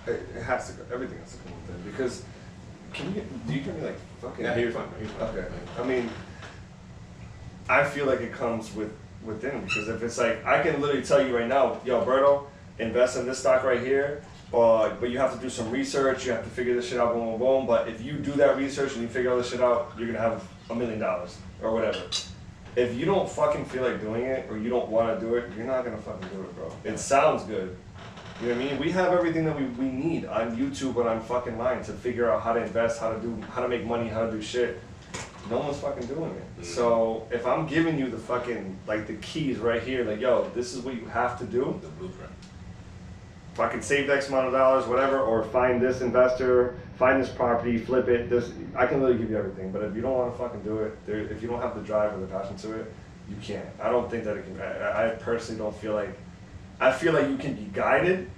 It has to go. Everything has to come within because. Do you hear me like fucking? Yeah, I hear you fine. Okay. I mean, I feel like it comes within because if it's like I can literally tell you right now, yo, Berto, invest in this stock right here, but you have to do some research. You have to figure this shit out, boom, boom, boom. But if you do that research and you figure all this shit out, you're gonna have $1 million or whatever. If you don't fucking feel like doing it or you don't want to do it, you're not gonna fucking do it, bro. It sounds good. You know what I mean? We have everything that we need on YouTube and on fucking line to figure out how to invest, how to make money, how to do shit. No one's fucking doing it. Mm-hmm. So if I'm giving you the fucking, like the keys right here, like, yo, this is what you have to do. The blueprint. Fucking save X amount of dollars, whatever, or find this investor, find this property, flip it. I can literally give you everything. But if you don't want to fucking do it, if you don't have the drive or the passion to it, you can't. I don't think that it can. I personally don't feel like. I feel like you can be guided,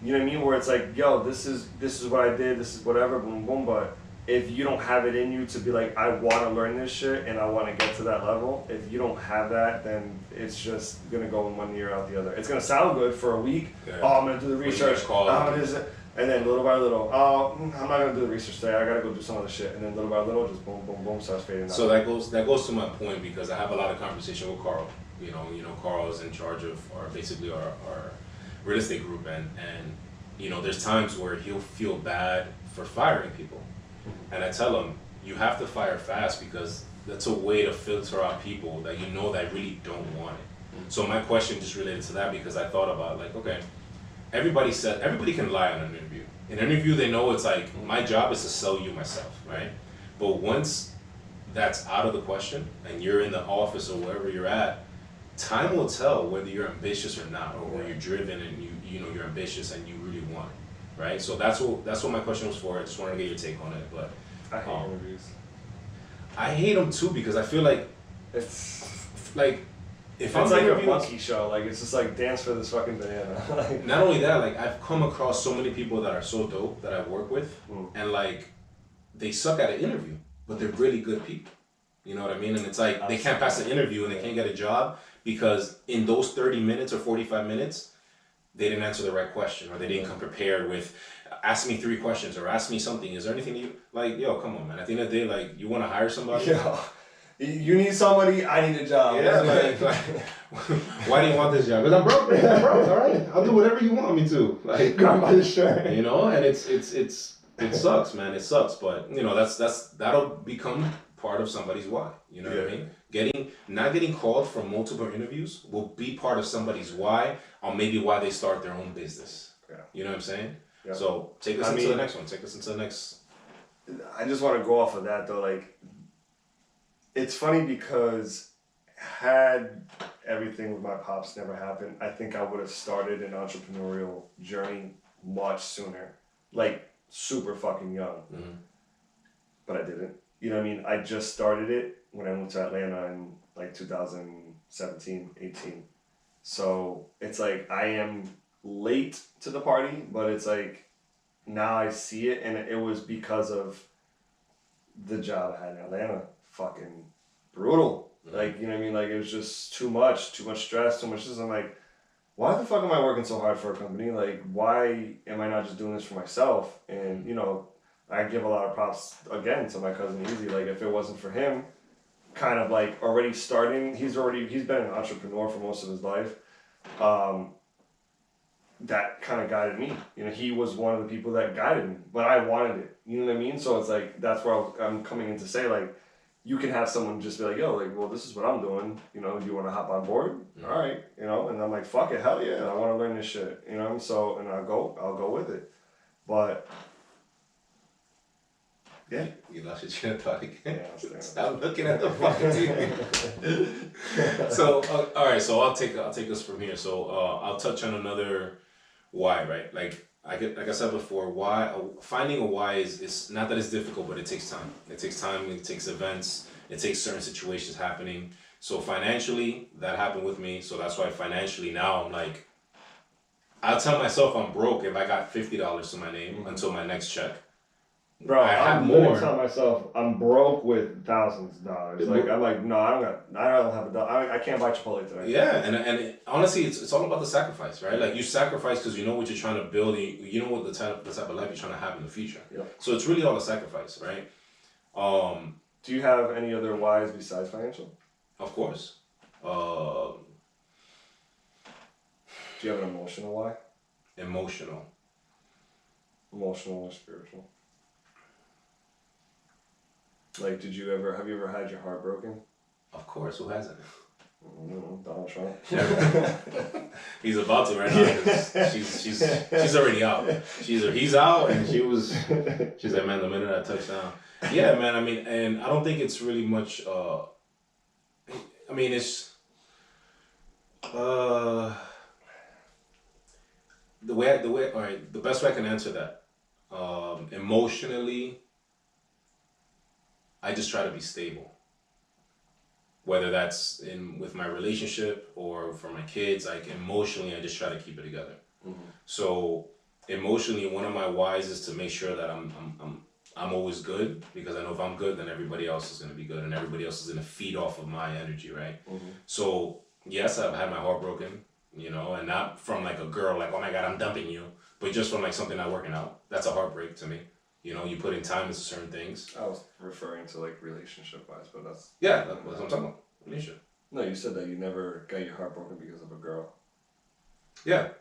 you know what I mean? Where it's like, yo, this is what I did, this is whatever, boom, boom. But if you don't have it in you to be like, I want to learn this shit and I want to get to that level, if you don't have that, then it's just gonna go in one ear out the other. It's gonna sound good for a week. Yeah. Oh, I'm gonna do the research. Oh, it is it. And then little by little, oh, I'm not gonna do the research today. I gotta go do some other shit. And then little by little, just boom, boom, boom, starts fading out. So that goes to my point because I have a lot of conversation with Carl. You know, Carl is in charge of our real estate group, and you know, there's times where he'll feel bad for firing people, and I tell him you have to fire fast because that's a way to filter out people that you know that really don't want it. So my question just related to that because I thought about like, okay, everybody can lie on an interview. In an interview, they know it's like my job is to sell you myself, right? But once that's out of the question and you're in the office or wherever you're at, time will tell whether you're ambitious or not, or whether you're driven and you know you're ambitious and you really want it, right? So that's what my question was for. I just wanted to get your take on it. But I hate interviews. I hate them too because I feel like it's like if it's like a monkey show. Like it's just like dance for this fucking banana. Not only that, like I've come across so many people that are so dope that I work with, and like they suck at an interview, but they're really good people. You know what I mean? And it's like they can't pass an interview and they can't get a job because in those 30 minutes or 45 minutes, they didn't answer the right question or they didn't come prepared with, ask me 3 questions or ask me something. Is there anything you, like, yo, come on, man. At the end of the day, like, you want to hire somebody? Yo, you need somebody, I need a job. Yeah, like why do you want this job? Because I'm broke, man. I'm broke, all right? I'll do whatever you want me to. Like, grab by the shirt. You know, and it sucks, man. It sucks, but, you know, that'll become part of somebody's why, you know what I mean? Not getting called from multiple interviews will be part of somebody's why, or maybe why they start their own business. Yeah. You know what I'm saying? Yeah. So take us into the next one. Take us into the next. I just want to go off of that though. Like, it's funny because had everything with my pops never happened, I think I would have started an entrepreneurial journey much sooner. Like, super fucking young. Mm-hmm. But I didn't. You know what I mean? I just started it when I moved to Atlanta in like 2017, 18. So it's like I am late to the party, but it's like now I see it, and it was because of the job I had in Atlanta. Fucking brutal. Mm-hmm. Like, you know what I mean? Like, it was just too much stress, too much this. I'm like, why the fuck am I working so hard for a company? Like, why am I not just doing this for myself? And, you know, I give a lot of props, again, to my cousin Easy. Like, if it wasn't for him, kind of like already starting, he's been an entrepreneur for most of his life. That kind of guided me. You know, he was one of the people that guided me, but I wanted it. You know what I mean? So it's like, that's where I'm coming in to say, like, you can have someone just be like, yo, like, well, this is what I'm doing. You know, do you want to hop on board? Mm-hmm. All right. You know, and I'm like, fuck it, hell yeah, I want to learn this shit. You know, so, and I'll go with it. But yeah. You lost your train of thought again. Yeah, stop looking at the fucking TV. So, all right. So I'll take us from here. So I'll touch on another why, right? Like I said before, why finding a why is not that it's difficult, but it takes time. It takes time. It takes events. It takes certain situations happening. So financially, that happened with me. So that's why financially now I'm like, I'll tell myself I'm broke if I got $50 to my name until my next check. Bro, I have I'm more. literally telling myself I'm broke with thousands of dollars. Like I'm like, no, I don't have a dollar. I can't buy Chipotle today. Yeah, and honestly, it's all about the sacrifice, right? Like you sacrifice because you know what you're trying to build. You know what the type of life you're trying to have in the future. Yep. So it's really all a sacrifice, right? Do you have any other whys besides financial? Of course. Do you have an emotional why? Emotional Emotional or spiritual? Like, have you ever had your heart broken? Of course, who hasn't? Donald Trump. He's about to right now. 'Cause she's already out. He's out, and she's like, man, the minute I touch down. Yeah, man. I mean, and I don't think it's really much. I mean, it's the way. All right, the best way I can answer that. Emotionally, I just try to be stable. Whether that's with my relationship or for my kids, like emotionally, I just try to keep it together. Mm-hmm. So emotionally, one of my whys is to make sure that I'm always good, because I know if I'm good, then everybody else is gonna be good, and everybody else is gonna feed off of my energy, right? Mm-hmm. So yes, I've had my heart broken, and not from like a girl, like, oh my God, I'm dumping you, but just from like something not working out. That's a heartbreak to me. You put in time into certain things. I was referring to like relationship wise, but that's... Yeah, that's what I'm talking about. Relationship. No, you said that you never got your heart broken because of a girl. Yeah.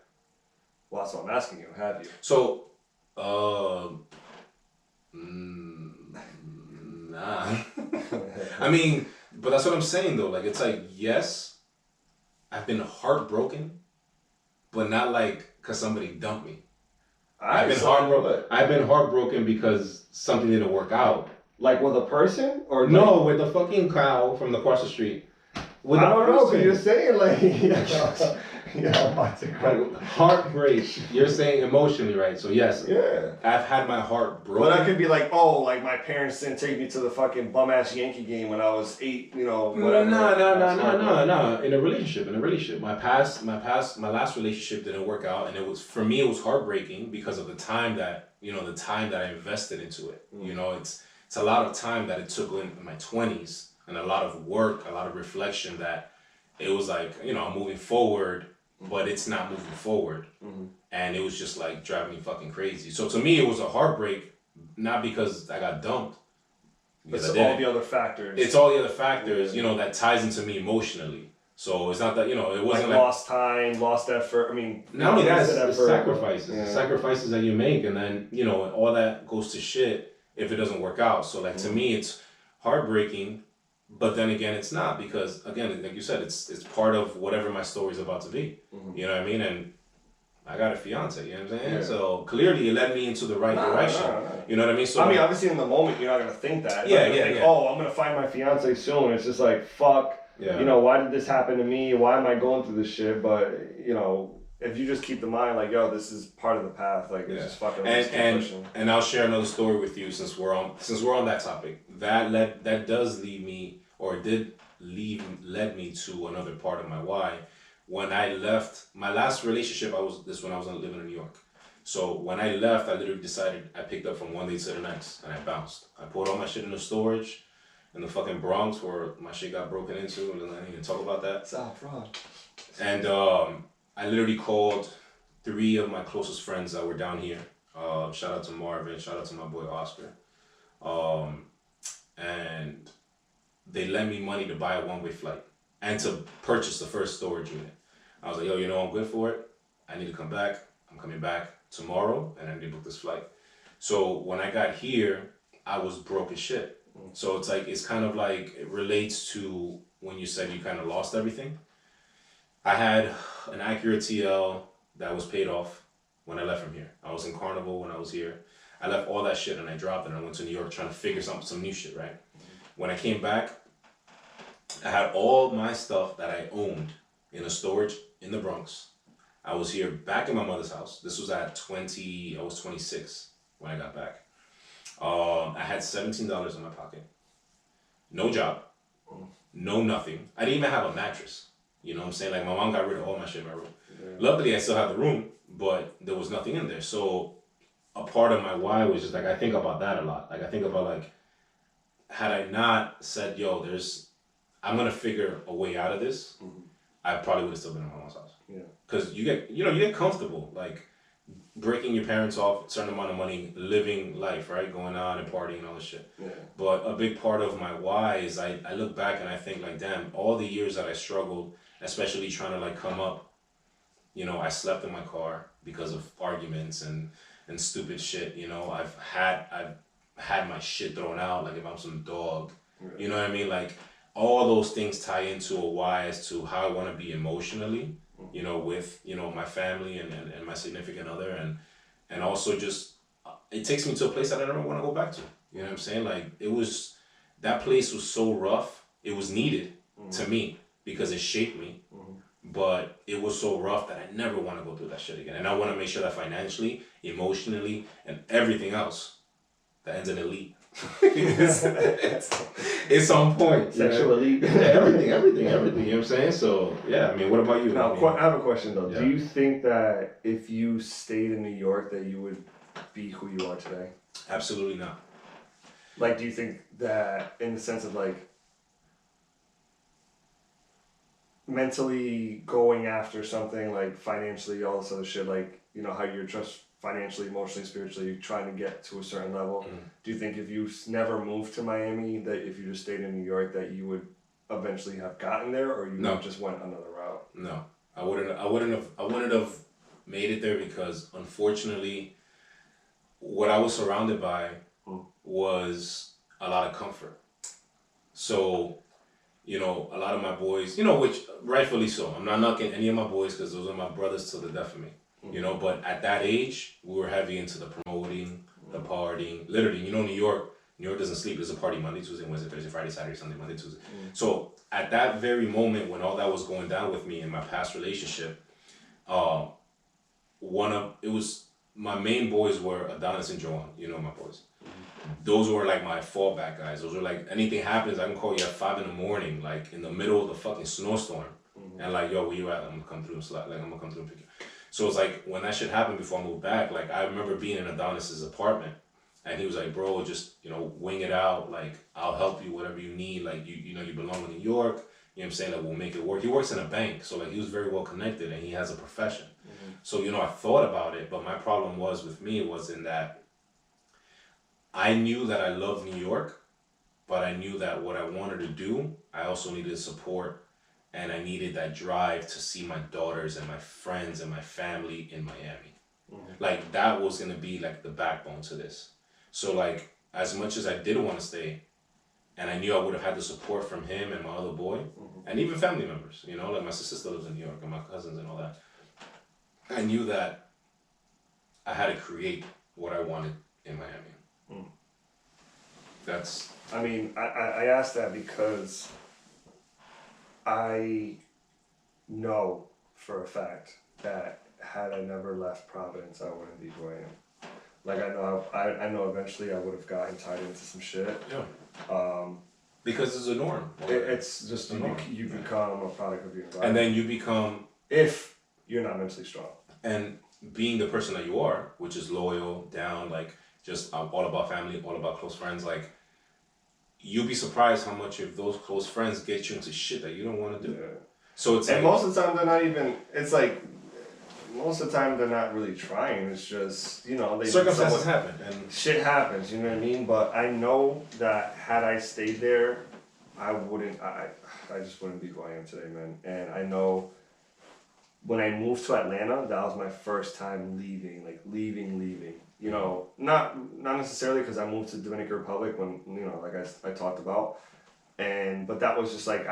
Well, that's what I'm asking you. Have you? So, nah. I mean, but that's what I'm saying though. Like, it's like, yes, I've been heartbroken, but not like because somebody dumped me. I've been heartbroken because something didn't work out. Like with a person, or no, with the fucking cow from across the street. I don't know, because you're saying like, like heartbreak. You're saying emotionally, right? So yes, yeah, I've had my heart broken. But I could be like, oh, like my parents didn't take me to the fucking bum ass Yankee game when I was 8, whatever. No. In a relationship, my last relationship didn't work out, and it was heartbreaking because of the time that I invested into it. It's a lot of time that it took in my 20s, and a lot of work, a lot of reflection, that it was like, I'm moving forward, but it's not moving forward. Mm-hmm. And it was just like driving me fucking crazy. So to me, it was a heartbreak, not because I got dumped. It's all the other factors. It's all the other factors, that ties into me emotionally. So it's not that, it wasn't like lost time, lost effort. I mean, not only that, it's sacrifices. Yeah. Sacrifices that you make, and then, all that goes to shit if it doesn't work out. So like, to me, it's heartbreaking. But then again, it's not, because again, like you said, it's part of whatever my story's about to be. Mm-hmm. You know what I mean? And I got a fiance, you know what I'm saying? Yeah. So clearly it led me into the right direction. You know what I mean? So obviously in the moment you're not gonna think that. Oh, I'm gonna find my fiance soon. It's just like, fuck. Yeah. Why did this happen to me? Why am I going through this shit? But if you just keep the mind like, yo, this is part of the path, like it's just fucking and I'll share another story with you since we're on that topic. That does lead me, or led me to another part of my why. When I left my last relationship, when I was living in New York. So when I left, I literally decided, I picked up from one day to the next, and I bounced. I put all my shit in the storage in the fucking Bronx, where my shit got broken into, and I didn't even talk about that. South Bronx. And I literally called 3 of my closest friends that were down here. Shout out to Marvin, shout out to my boy Oscar. And they lent me money to buy a one-way flight and to purchase the first storage unit. I was like, yo, I'm good for it. I need to come back. I'm coming back tomorrow, and I need to book this flight. So when I got here, I was broke as shit. So it's kind of like, it relates to when you said you kind of lost everything. I had an Acura TL that was paid off when I left from here. I was in Carnival when I was here. I left all that shit and I dropped it, and I went to New York trying to figure some new shit, right? When I came back, I had all my stuff that I owned in a storage in the Bronx. I was here back in my mother's house. This was I was 26 when I got back. I had $17 in my pocket. No job. No nothing. I didn't even have a mattress. You know what I'm saying? Like, my mom got rid of all my shit in my room. Yeah. Luckily, I still had the room, but there was nothing in there. So a part of my why was just like, I think about that a lot. Like, I think about, like, had I not said, yo, I'm going to figure a way out of this, I probably would have still been in my mom's house. Yeah. Because you get comfortable, like, breaking your parents off a certain amount of money, living life, right? Going out and partying and all this shit. Yeah. But a big part of my why is I look back and I think, like, damn, all the years that I struggled, especially trying to, like, come up, I slept in my car because of arguments and stupid shit. I've had my shit thrown out, like if I'm some dog. Right. You know what I mean? Like, all those things tie into a why as to how I want to be emotionally, with, my family and my significant other, and also just, it takes me to a place that I never want to go back to. You know what I'm saying? Like, that place was so rough, it was needed to me because it shaped me. But it was so rough that I never want to go through that shit again. And I want to make sure that financially, emotionally, and everything else that ends in elite, it's on point. Sexually. Everything, you know what I'm saying? So, yeah, I mean, what about you? Now, I have a question, though. Yeah. Do you think that if you stayed in New York that you would be who you are today? Absolutely not. Like, do you think that in the sense of, like, mentally going after something, like financially, all this other shit, like, how you're just financially, emotionally, spiritually trying to get to a certain level, do you think if you never moved to Miami, that if you just stayed in New York, that you would eventually have gotten there, or you just went another route? No, I wouldn't have made it there, because unfortunately what I was surrounded by was a lot of comfort. So, a lot of my boys, which rightfully so. I'm not knocking any of my boys, because those are my brothers till the death of me. But at that age, we were heavy into the promoting, the partying. Literally, New York doesn't sleep. There's a party Monday, Tuesday, Wednesday, Thursday, Friday, Saturday, Sunday, Monday, Tuesday. So at that very moment when all that was going down with me in my past relationship, my main boys were Adonis and Joan. My boys. Those were like my fallback guys. Those were like, anything happens, I can call you at 5 a.m, like in the middle of the fucking snowstorm, and like, yo, where you at? I'm gonna come through and slap. Like, I'm gonna come through and pick you. So it's like, when that shit happened before I moved back, like, I remember being in Adonis's apartment, and he was like, bro, just wing it out. Like, I'll help you, whatever you need. Like, you belong in New York. You know what I'm saying? Like, we'll make it work. He works in a bank, so like, he was very well connected, and he has a profession. So I thought about it, but my problem was in that I knew that I loved New York, but I knew that what I wanted to do, I also needed support, and I needed that drive to see my daughters and my friends and my family in Miami. Like, that was going to be like the backbone to this. So like, as much as I did want to stay, and I knew I would have had the support from him and my other boy, and even family members, like my sister still lives in New York, and my cousins and all that, I knew that I had to create what I wanted in Miami. I asked that because I know for a fact that had I never left Providence, I wouldn't be who I am. Like, I know eventually I would have gotten tied into some shit. Yeah. Because it's a norm. It's just you become a product of your environment. And then you become, if you're not mentally strong. And being the person that you are, which is loyal, down, like, just all about family, all about close friends, like, you'll be surprised how much of those close friends get you into shit that you don't want to do. Yeah. So it's and like, most of the time they're not even. It's like most of the time they're not really trying. It's just they circumstances happen and shit happens. You know what I mean? But I know that had I stayed there, I wouldn't. I just wouldn't be who I am today, man. And I know when I moved to Atlanta, that was my first time leaving. Like leaving. Not necessarily because I moved to Dominican Republic when like I talked about, but that was just like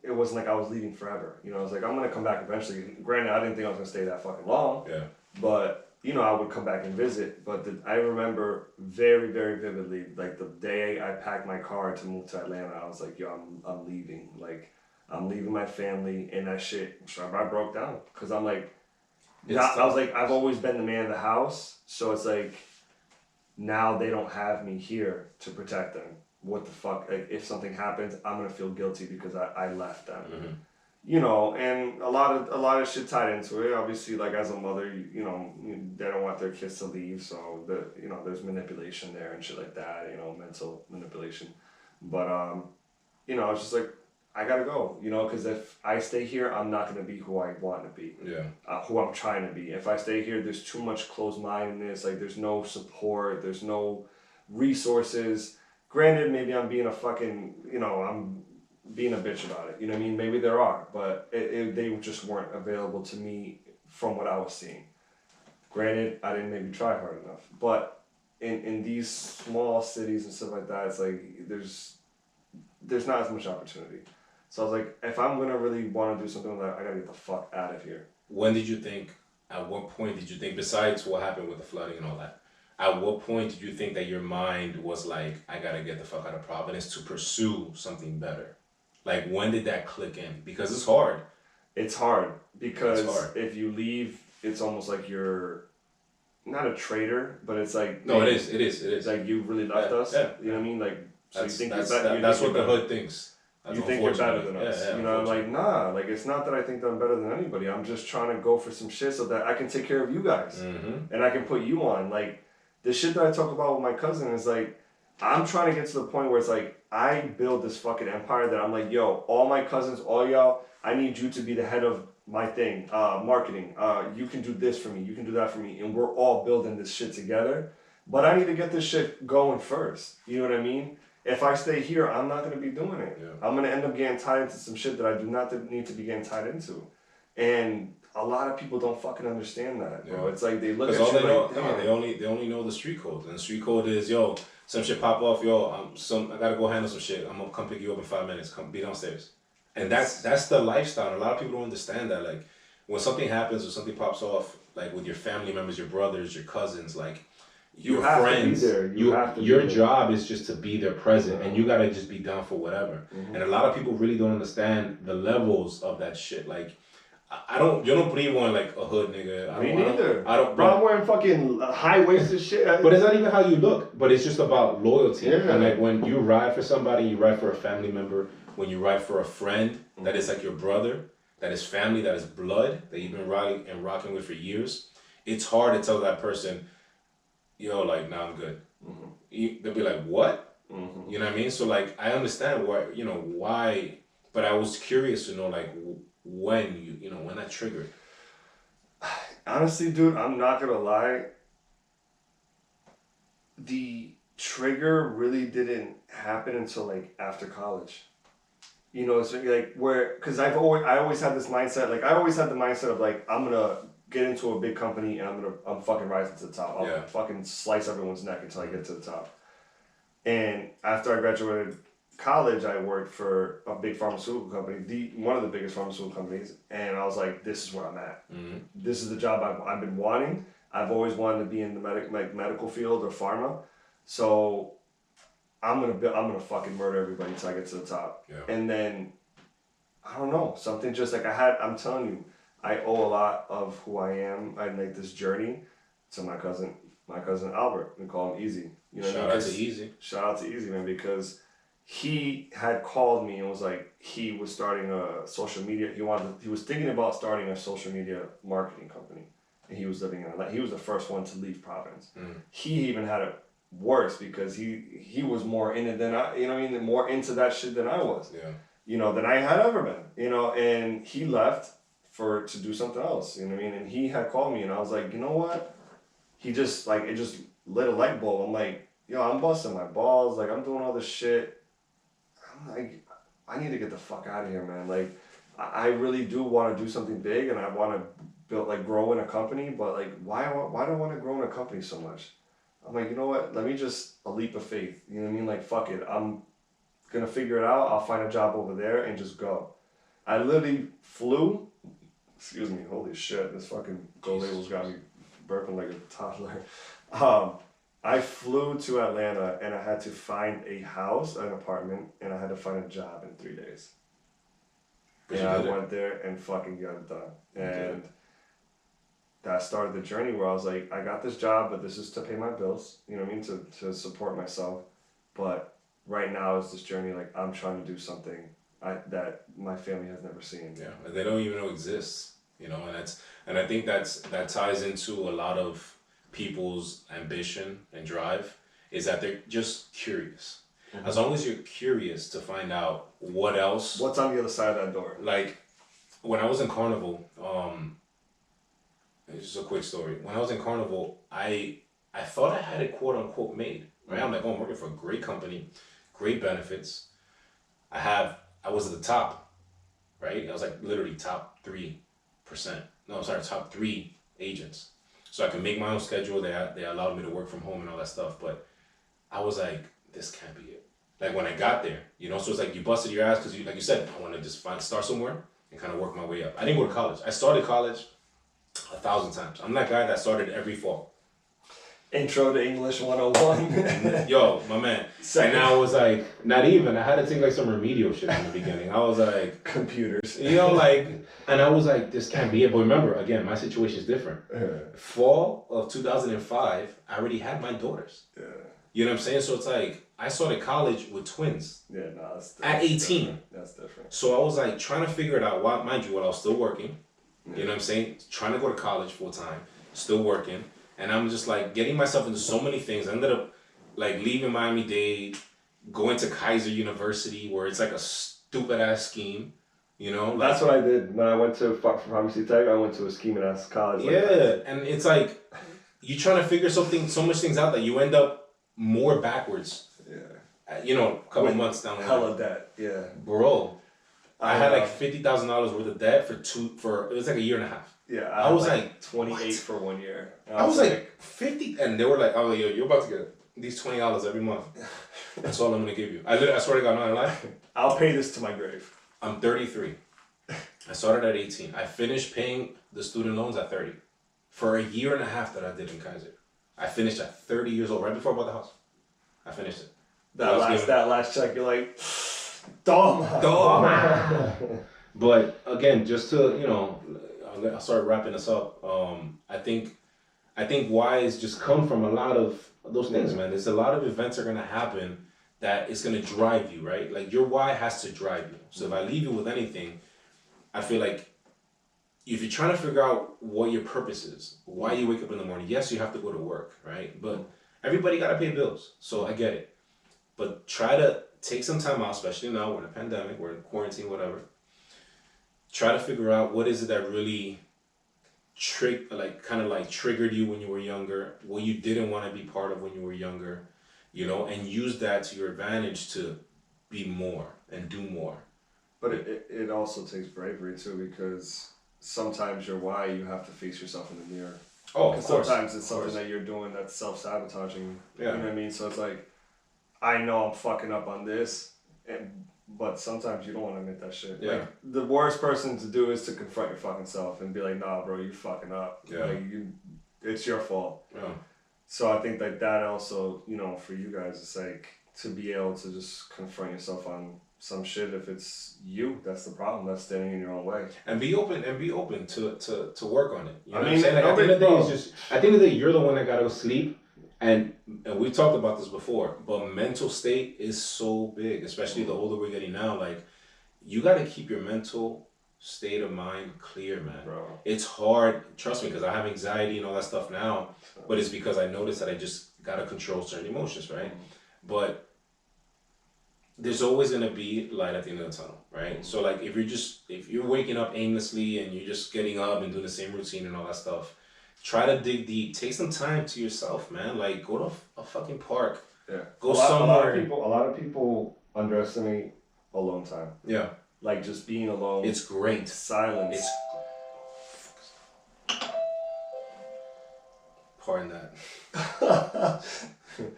it wasn't like I was leaving forever. I was like, I'm gonna come back eventually. Granted, I didn't think I was gonna stay that fucking long. Yeah. But I would come back and visit. But I remember very, very vividly, like the day I packed my car to move to Atlanta, I was like, yo, I'm leaving. Like, I'm leaving my family, and that shit. I broke down because I'm like. I was like, I've always been the man of the house, so it's like, now they don't have me here to protect them. What the fuck? Like, if something happens, I'm gonna feel guilty because I left them. and a lot of shit tied into it. Obviously, like as a mother, they don't want their kids to leave, so there's manipulation there and shit like that. Mental manipulation. But it's just like I gotta go. Because if I stay here, I'm not gonna be who I want to be. Yeah. Who I'm trying to be. If I stay here, there's too much closed mindedness. Like there's no support. There's no resources. Granted, maybe I'm being a fucking I'm being a bitch about it. You know what I mean? Maybe there are, but they just weren't available to me from what I was seeing. Granted, I didn't maybe try hard enough, but in these small cities and stuff like that, it's like there's not as much opportunity. So I was like, if I'm gonna really want to do something like that, I gotta get the fuck out of here. When did you think? At what point did you think? Besides what happened with the flooding and all that, at what point did you think that your mind was like, I gotta get the fuck out of Providence to pursue something better? Like, when did that click in? Because it's hard. It's hard because if you leave, it's almost like you're not a traitor, but it's like no, it is. It's like you really left us. Yeah, you know what I mean? Like so that's, you think that's, you're better. that's what the hood thinks. You think you're better than us. Yeah, I'm like, nah. Like it's not that I think that I'm better than anybody. I'm just trying to go for some shit so that I can take care of you guys and I can put you on. Like the shit that I talk about with my cousin is like. I'm trying to get to the point where it's like, I build this fucking empire that I'm like, yo, all my cousins, all y'all, I need you to be the head of my thing, marketing. You can do this for me, you can do that for me. And we're all building this shit together. But I need to get this shit going first. You know what I mean? If I stay here, I'm not going to be doing it. Yeah. I'm going to end up getting tied into some shit that I do not need to be getting tied into. And a lot of people don't fucking understand that, bro. Yeah. It's like they look at all you they know, like, they only know the street code. And the street code is, yo, some shit pop off, yo, I gotta go handle some shit. I'm gonna come pick you up in 5 minutes. Come be downstairs. And that's the lifestyle. A lot of people don't understand that. Like when something happens or something pops off, like with your family members, your brothers, your cousins, like your friends, your job is just to be there present, and you gotta just be down for whatever. And a lot of people really don't understand the levels of that shit. Like you don't believe on like a hood nigga. Me neither. Bro, I'm wearing fucking high-waisted shit. But it's not even how you look, but it's just about loyalty. Yeah. And like when you ride for somebody, you ride for a family member, when you ride for a friend that is like your brother, that is family, that is blood, that you've been riding and rocking with for years, it's hard to tell that person, yo, like, nah, I'm good. They'll be like, what? You know what I mean? So like, I understand why, but I was curious to know like, when when that triggered. Honestly, dude, I'm not gonna lie. The trigger really didn't happen until like after college. It's like because I always had this mindset. Like I always had the mindset of like I'm gonna get into a big company and I'm fucking rising to the top. I'll fucking slice everyone's neck until I get to the top. And after I graduated college, I worked for a big pharmaceutical company, one of the biggest pharmaceutical companies, and I was like, this is where I'm at. This is the job I've been wanting. I've always wanted to be in the medical field or pharma, so I'm gonna fucking murder everybody until I get to the top. Yeah. And then I don't know, something just like I'm telling you, I owe a lot of who I am. I make this journey to my cousin Albert. We call him Easy. Shout out to Easy. Shout out to Easy, man, because he had called me and was like, he was starting a social media. He was thinking about starting a social media marketing company, and he was living in LA. He was the first one to leave Providence. He even had it worse because he was more in it than I. More into that shit than I was. Yeah. Than I had ever been. And he left to do something else. And he had called me, and I was like, you know what? He just it just lit a light bulb. I'm like, yo, I'm busting my balls. Like I'm doing all this shit. Like, I need to get the fuck out of here, man. Like, I really do want to do something big, and I want to grow in a company. But like, why do I want to grow in a company so much? I'm like, you know what? Let me just a leap of faith. You know what I mean? Like, fuck it. I'm gonna figure it out. I'll find a job over there and just go. I literally flew. Excuse me. Holy shit! This fucking Go Labels got me burping like a toddler. I flew to Atlanta and I had to find a house, an apartment, and I had to find a job in 3 days. And I went there and fucking got it done. And that started the journey where I was like, I got this job, but this is to pay my bills, you know what I mean, to support myself. But right now it's this journey, like I'm trying to do something that my family has never seen. Yeah, and they don't even know exists, you know, and I think that ties into a lot of people's ambition and drive is that they're just curious. Mm-hmm. As long as you're curious to find out what's on the other side of that door. Like when I was in Carnival, it's just a quick story. When I was in Carnival, I thought I had it quote unquote made. Right, mm-hmm. I'm like, oh, I'm working for a great company, great benefits. I was at the top, right? I was like literally top 3%. No, I'm sorry, top 3 agents. So I could make my own schedule. They allowed me to work from home and all that stuff. But I was like, this can't be it. Like when I got there, you know, so it's like you busted your ass because you, like you said, I want to just start somewhere and kind of work my way up. I didn't go to college. I started college 1,000 times. I'm that guy that started every fall. Intro to English 101. Yo, my man. And I was like, not even. I had to take like some remedial shit in the beginning. I was like, computers. You know, like, and I was like, this can't be it. But remember, again, my situation is different. Fall of 2005, I already had my daughters. Yeah. You know what I'm saying? So it's like, I started college with twins. Yeah, no, that's at 18. Different. That's different. So I was like trying to figure it out. While, mind you, while I was still working. Yeah. You know what I'm saying? Trying to go to college full time, still working. And I'm just like getting myself into so many things. I ended up like leaving Miami-Dade, going to Kaiser University where it's like a stupid ass scheme, you know? Like, that's what I did. When I went to Pharmacy Tech, I went to a scheming ass college. Yeah, like and it's like you trying to figure so much things out that you end up more backwards. Yeah. You know, a couple months down the line. Hella debt, yeah. Bro, I had like $50,000 worth of debt for it was like a year and a half. Yeah, I was like 28 what? For 1 year. I was like 50, and they were like, "Oh, yo, you're about to get these $20 every month. That's all I'm gonna give you." I swear to God, not lying. I'll pay this to my grave. I'm 33. I started at 18. I finished paying the student loans at 30. For a year and a half that I did in Kaiser, I finished at 30 years old, right before I bought the house. I finished it. That last check, you're like, dumb. But again, just to, you know, I'll start wrapping this up. I think whys just come from a lot of those things, man. There's a lot of events that are gonna happen that it's gonna drive you, right? Like your why has to drive you. So if I leave you with anything, I feel like if you're trying to figure out what your purpose is, why you wake up in the morning, yes, you have to go to work, right? But everybody gotta pay bills, so I get it. But try to take some time out, especially now we're in a pandemic, we're in quarantine, whatever. Try to figure out what is it that really triggered you when you were younger, what you didn't want to be part of when you were younger, you know, and use that to your advantage to be more and do more. But it also takes bravery too, because sometimes your why, you have to face yourself in the mirror. Oh, of course. Sometimes it's something that you're doing that's self-sabotaging. Yeah. You know what I mean? So it's like, I know I'm fucking up on this, but sometimes you don't want to admit that shit. Yeah. Like, the worst person to do is to confront your fucking self and be like, nah, bro, you fucking up. Yeah. Like, it's your fault. Yeah. So I think like that also, you know, for you guys, it's like to be able to just confront yourself on some shit. If it's you, that's the problem. That's standing in your own way. And be open to work on it. You know what I'm saying? Like, at the end of the day, it's just, at the end of the day, you're the one that got to sleep. And we've talked about this before, but mental state is so big, especially the older we're getting now. Like, you got to keep your mental state of mind clear, man. Bro. It's hard, trust me, because I have anxiety and all that stuff now, but it's because I noticed that I just got to control certain emotions, right? But there's always going to be light at the end of the tunnel, right? So, like, if you're waking up aimlessly and you're just getting up and doing the same routine and all that stuff, try to dig deep. Take some time to yourself, man. Like, go to a fucking park. Yeah. Go somewhere. A lot of people underestimate alone time. Yeah. Like, just being alone. It's great. Silence. Pardon that.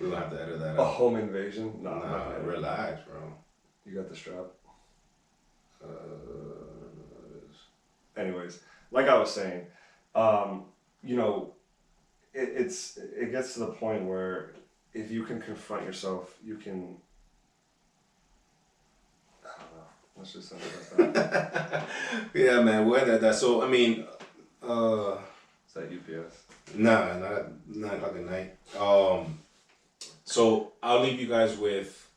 We'll have to edit that out. A home invasion? Nah, relax, bro. You got the strap? Anyways, like I was saying, you know, it gets to the point where if you can confront yourself, you can, I don't know, let's just say that. Yeah, man, we're at that. So, I mean, is that UPS? Nah, not like a night. So I'll leave you guys with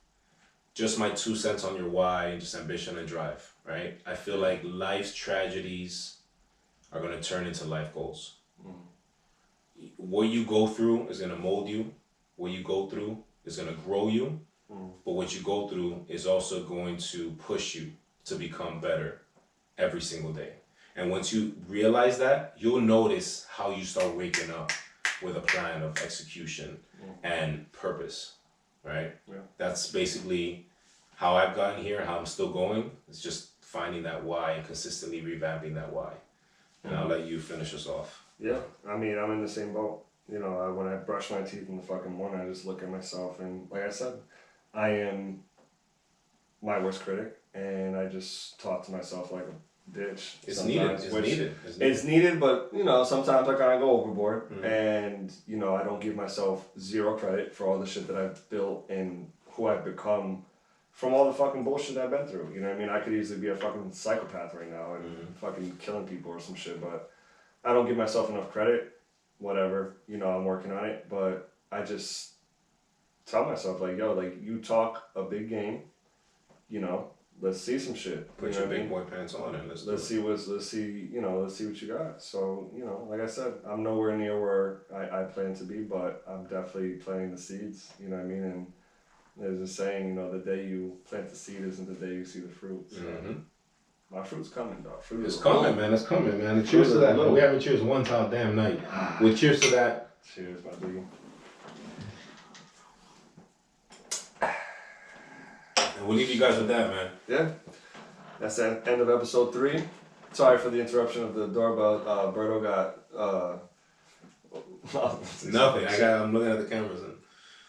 just my 2 cents on your why and just ambition and drive, right? I feel like life's tragedies are going to turn into life goals. What you go through is going to mold you. What you go through is going to grow you. But what you go through is also going to push you to become better every single day. And once you realize that, you'll notice how you start waking up with a plan of execution and purpose, right? Yeah. That's basically how I've gotten here, how I'm still going. It's just finding that why and consistently revamping that why. And I'll let you finish us off. Yeah, I mean, I'm in the same boat. You know, when I brush my teeth in the fucking morning, I just look at myself, and like I said, I am my worst critic, and I just talk to myself like a bitch. It's needed. It's needed, but you know, sometimes I kind of go overboard, and you know, I don't give myself zero credit for all the shit that I've built and who I've become from all the fucking bullshit I've been through. You know what I mean? I could easily be a fucking psychopath right now and fucking killing people or some shit, but I don't give myself enough credit. Whatever, you know, I'm working on it, but I just tell myself like, yo, like you talk a big game, you know, let's see some shit. Put your big boy pants on and let's see what you got. So, you know, like I said, I'm nowhere near where I plan to be, but I'm definitely planting the seeds, you know what I mean? And there's a saying, you know, the day you plant the seed isn't the day you see the fruit. So. My fruit's coming, dog. It's coming, man. It's coming, man. And cheers to that, man. We haven't cheers one time damn night. We cheers to that. Cheers, my dude. And we'll leave you guys with that, man. Yeah. That's the end of episode 3. Sorry for the interruption of the doorbell. Berto got nothing. I'm looking at the cameras and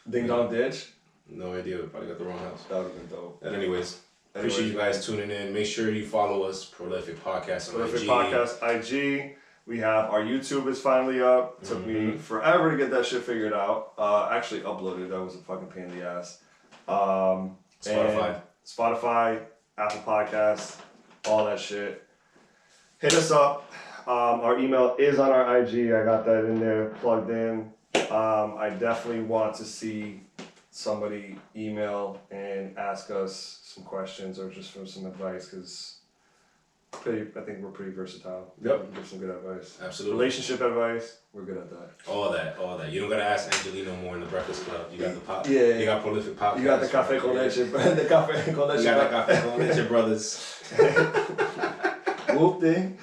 Ding Dong Ditch. No idea. We probably got the wrong house. That would have been dope. And anyways. Appreciate you guys tuning in. Make sure you follow us, Prolific Podcast on Prolific IG. Podcast IG. We have our YouTube is finally up. Took me forever to get that shit figured out. Actually uploaded. That was a fucking pain in the ass. Spotify, Apple Podcasts, all that shit. Hit us up. Our email is on our IG. I got that in there plugged in. I definitely want to see somebody email and ask us some questions or just for some advice, because I think we're pretty versatile. Yep. We can give some good advice. Absolutely. Relationship advice, we're good at that. All that. You don't gotta ask Angelina more in the Breakfast Club. You got the pop. Yeah. You got Prolific Podcast. You got the Café con Leche. The Café con Leche. You got the Café con Leche brothers. Whoop-ding.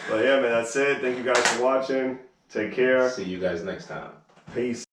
But yeah, man, that's it. Thank you guys for watching. Take care. See you guys next time. Peace.